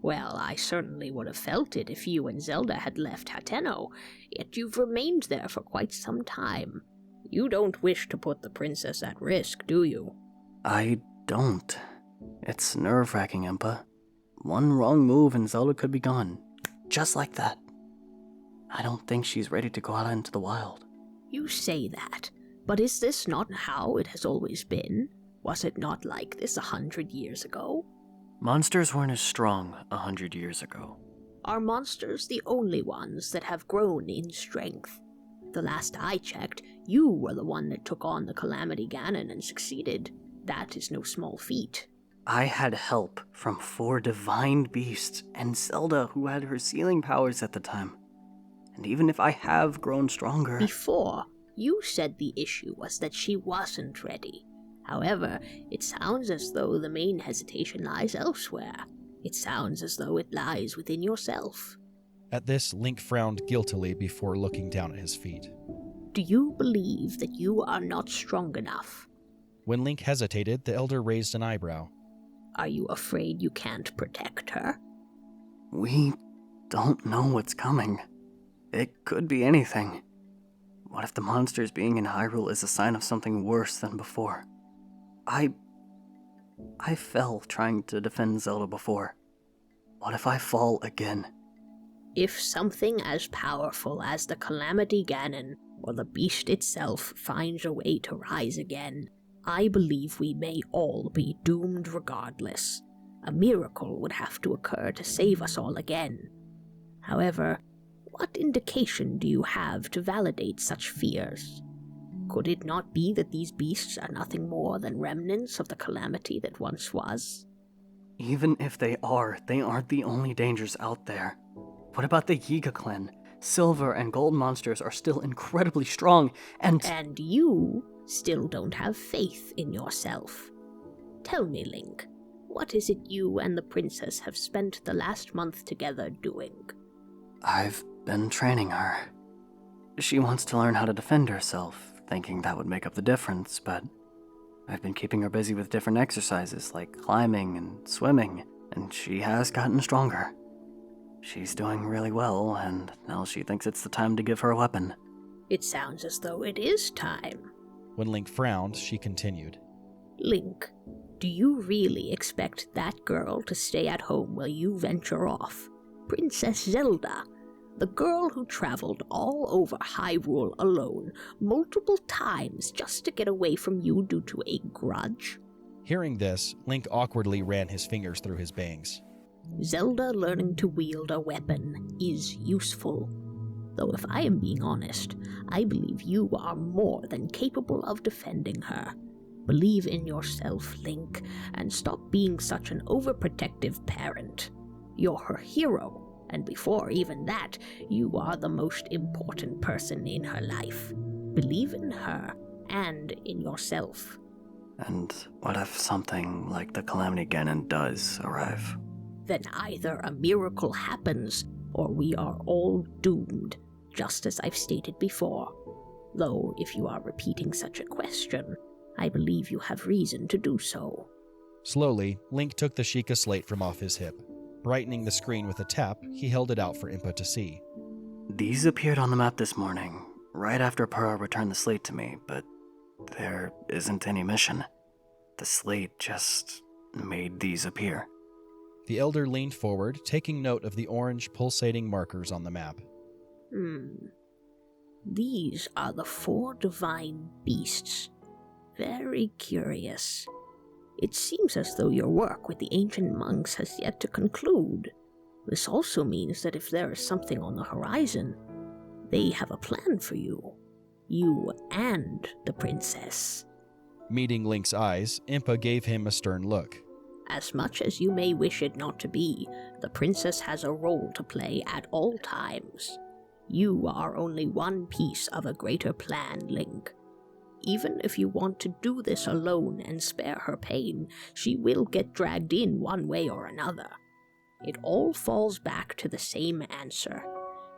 Well, I certainly would have felt it if you and Zelda had left Hateno, yet you've remained there for quite some time. You don't wish to put the princess at risk, do you? I don't. It's nerve-wracking, Impa. One wrong move and Zelda could be gone. Just like that. I don't think she's ready to go out into the wild. You say that, but is this not how it has always been? Was it not like this 100 years ago? Monsters weren't as strong 100 years ago. Are monsters the only ones that have grown in strength? The last I checked, you were the one that took on the Calamity Ganon and succeeded. That is no small feat. I had help from 4 divine beasts and Zelda, who had her sealing powers at the time. And even if I have grown stronger... Before, you said the issue was that she wasn't ready. However, it sounds as though the main hesitation lies elsewhere. It sounds as though it lies within yourself. At this, Link frowned guiltily before looking down at his feet. Do you believe that you are not strong enough? When Link hesitated, the elder raised an eyebrow. Are you afraid you can't protect her? We don't know what's coming. It could be anything. What if the monsters being in Hyrule is a sign of something worse than before? I fell trying to defend Zelda before. What if I fall again? If something as powerful as the Calamity Ganon or the beast itself finds a way to rise again, I believe we may all be doomed regardless. A miracle would have to occur to save us all again. However, what indication do you have to validate such fears? Could it not be that these beasts are nothing more than remnants of the calamity that once was? Even if they aren't the only dangers out there. What about the Yiga clan? Silver and gold monsters are still incredibly strong, and you still don't have faith in yourself. Tell me, Link, what is it you and the princess have spent the last month together doing? I've been training her. She wants to learn how to defend herself, thinking that would make up the difference, but I've been keeping her busy with different exercises like climbing and swimming, and she has gotten stronger. She's doing really well, and now she thinks it's the time to give her a weapon. It sounds as though it is time. When Link frowned, she continued. Link, do you really expect that girl to stay at home while you venture off? Princess Zelda, the girl who traveled all over Hyrule alone multiple times just to get away from you due to a grudge? Hearing this, Link awkwardly ran his fingers through his bangs. Zelda learning to wield a weapon is useful. Though if I am being honest, I believe you are more than capable of defending her. Believe in yourself, Link, and stop being such an overprotective parent. You're her hero, and before even that, you are the most important person in her life. Believe in her and in yourself. And what if something like the Calamity Ganon does arrive? Then either a miracle happens, or we are all doomed, just as I've stated before. Though, if you are repeating such a question, I believe you have reason to do so. Slowly, Link took the Sheikah slate from off his hip. Brightening the screen with a tap, he held it out for Impa to see. These appeared on the map this morning, right after Purah returned the slate to me, but there isn't any mission. The slate just made these appear. The elder leaned forward, taking note of the orange pulsating markers on the map. These are the 4 divine beasts. Very curious. It seems as though your work with the ancient monks has yet to conclude. This also means that if there is something on the horizon, they have a plan for you. You and the princess. Meeting Link's eyes, Impa gave him a stern look. As much as you may wish it not to be, the princess has a role to play at all times. You are only one piece of a greater plan, Link. Even if you want to do this alone and spare her pain, she will get dragged in one way or another. It all falls back to the same answer.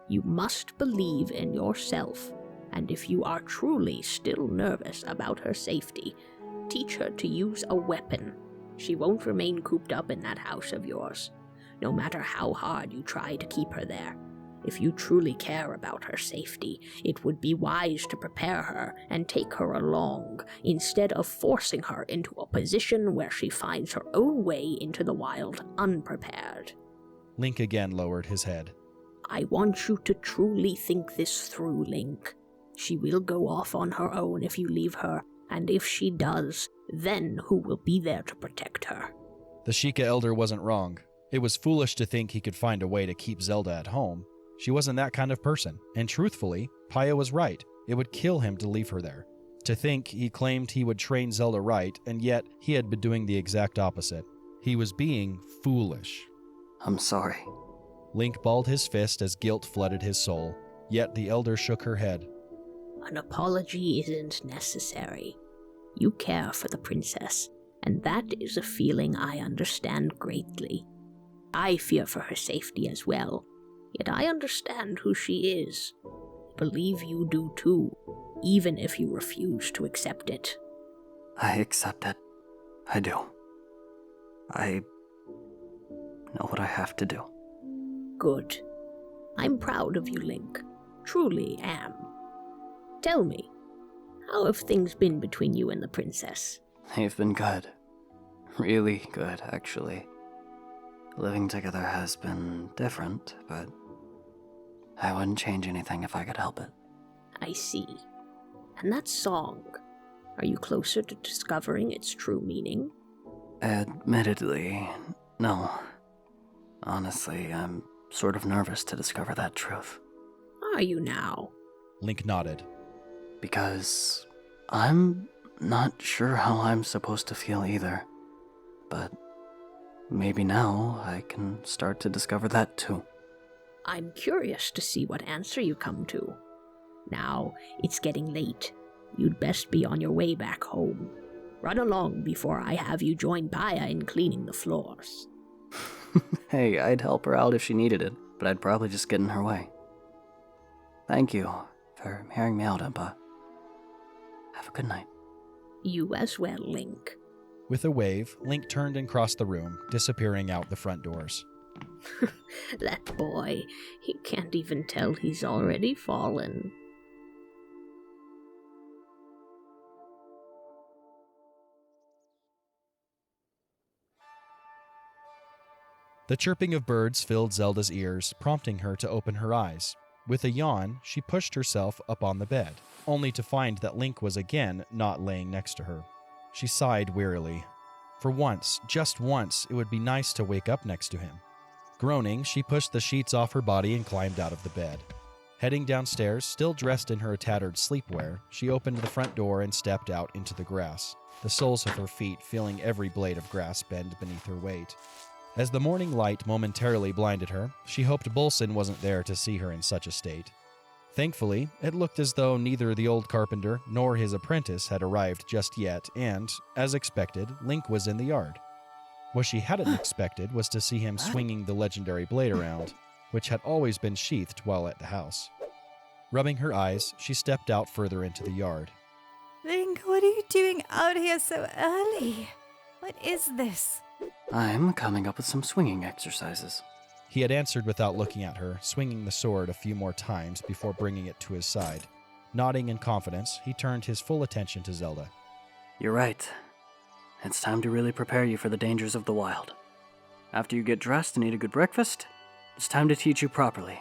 You must believe in yourself, and if you are truly still nervous about her safety, teach her to use a weapon. She won't remain cooped up in that house of yours, no matter how hard you try to keep her there. If you truly care about her safety, it would be wise to prepare her and take her along, instead of forcing her into a position where she finds her own way into the wild unprepared. Link again lowered his head. I want you to truly think this through, Link. She will go off on her own if you leave her, and if she does, then who will be there to protect her? The Sheikah elder wasn't wrong. It was foolish to think he could find a way to keep Zelda at home. She wasn't that kind of person, and truthfully, Paya was right. It would kill him to leave her there. To think he claimed he would train Zelda right, and yet he had been doing the exact opposite. He was being foolish. I'm sorry. Link balled his fist as guilt flooded his soul, yet the elder shook her head. An apology isn't necessary. You care for the princess, and that is a feeling I understand greatly. I fear for her safety as well, yet I understand who she is. I believe you do too, even if you refuse to accept it. I accept it. I do. I know what I have to do. Good. I'm proud of you, Link. Truly am. Tell me, how have things been between you and the princess? They've been good. Really good, actually. Living together has been different, but I wouldn't change anything if I could help it. I see. And that song, are you closer to discovering its true meaning? Admittedly, no. Honestly, I'm sort of nervous to discover that truth. Are you now? Link nodded. Because I'm not sure how I'm supposed to feel either. But maybe now I can start to discover that too. I'm curious to see what answer you come to. Now, it's getting late. You'd best be on your way back home. Run along before I have you join Paya in cleaning the floors. Hey, I'd help her out if she needed it, but I'd probably just get in her way. Thank you for hearing me out, Impa. Have a good night. You as well, Link. With a wave, Link turned and crossed the room, disappearing out the front doors. That boy, he can't even tell he's already fallen. The chirping of birds filled Zelda's ears, prompting her to open her eyes. With a yawn, she pushed herself up on the bed, only to find that Link was again not laying next to her. She sighed wearily. For once, just once, it would be nice to wake up next to him. Groaning, she pushed the sheets off her body and climbed out of the bed. Heading downstairs, still dressed in her tattered sleepwear, she opened the front door and stepped out into the grass, the soles of her feet feeling every blade of grass bend beneath her weight. As the morning light momentarily blinded her, she hoped Bolson wasn't there to see her in such a state. Thankfully, it looked as though neither the old carpenter nor his apprentice had arrived just yet, and, as expected, Link was in the yard. What she hadn't expected was to see him swinging the legendary blade around, which had always been sheathed while at the house. Rubbing her eyes, she stepped out further into the yard. Link, what are you doing out here so early? What is this? I'm coming up with some swinging exercises. He had answered without looking at her, swinging the sword a few more times before bringing it to his side. Nodding in confidence, he turned his full attention to Zelda. You're right. It's time to really prepare you for the dangers of the wild. After you get dressed and eat a good breakfast, it's time to teach you properly.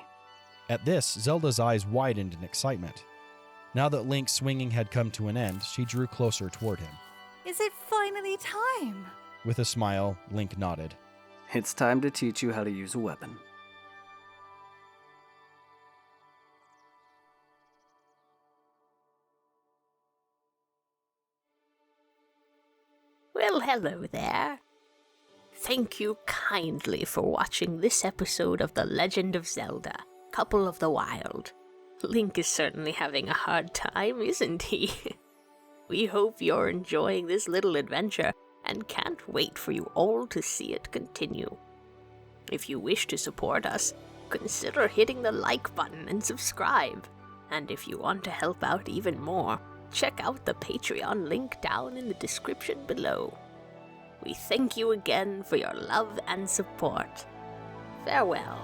At this, Zelda's eyes widened in excitement. Now that Link's swinging had come to an end, she drew closer toward him. Is it finally time? With a smile, Link nodded. It's time to teach you how to use a weapon. Well, hello there. Thank you kindly for watching this episode of The Legend of Zelda, Couple of the Wild. Link is certainly having a hard time, isn't he? We hope you're enjoying this little adventure and can't wait for you all to see it continue. If you wish to support us, consider hitting the like button and subscribe. And if you want to help out even more, check out the Patreon link down in the description below. We thank you again for your love and support. Farewell.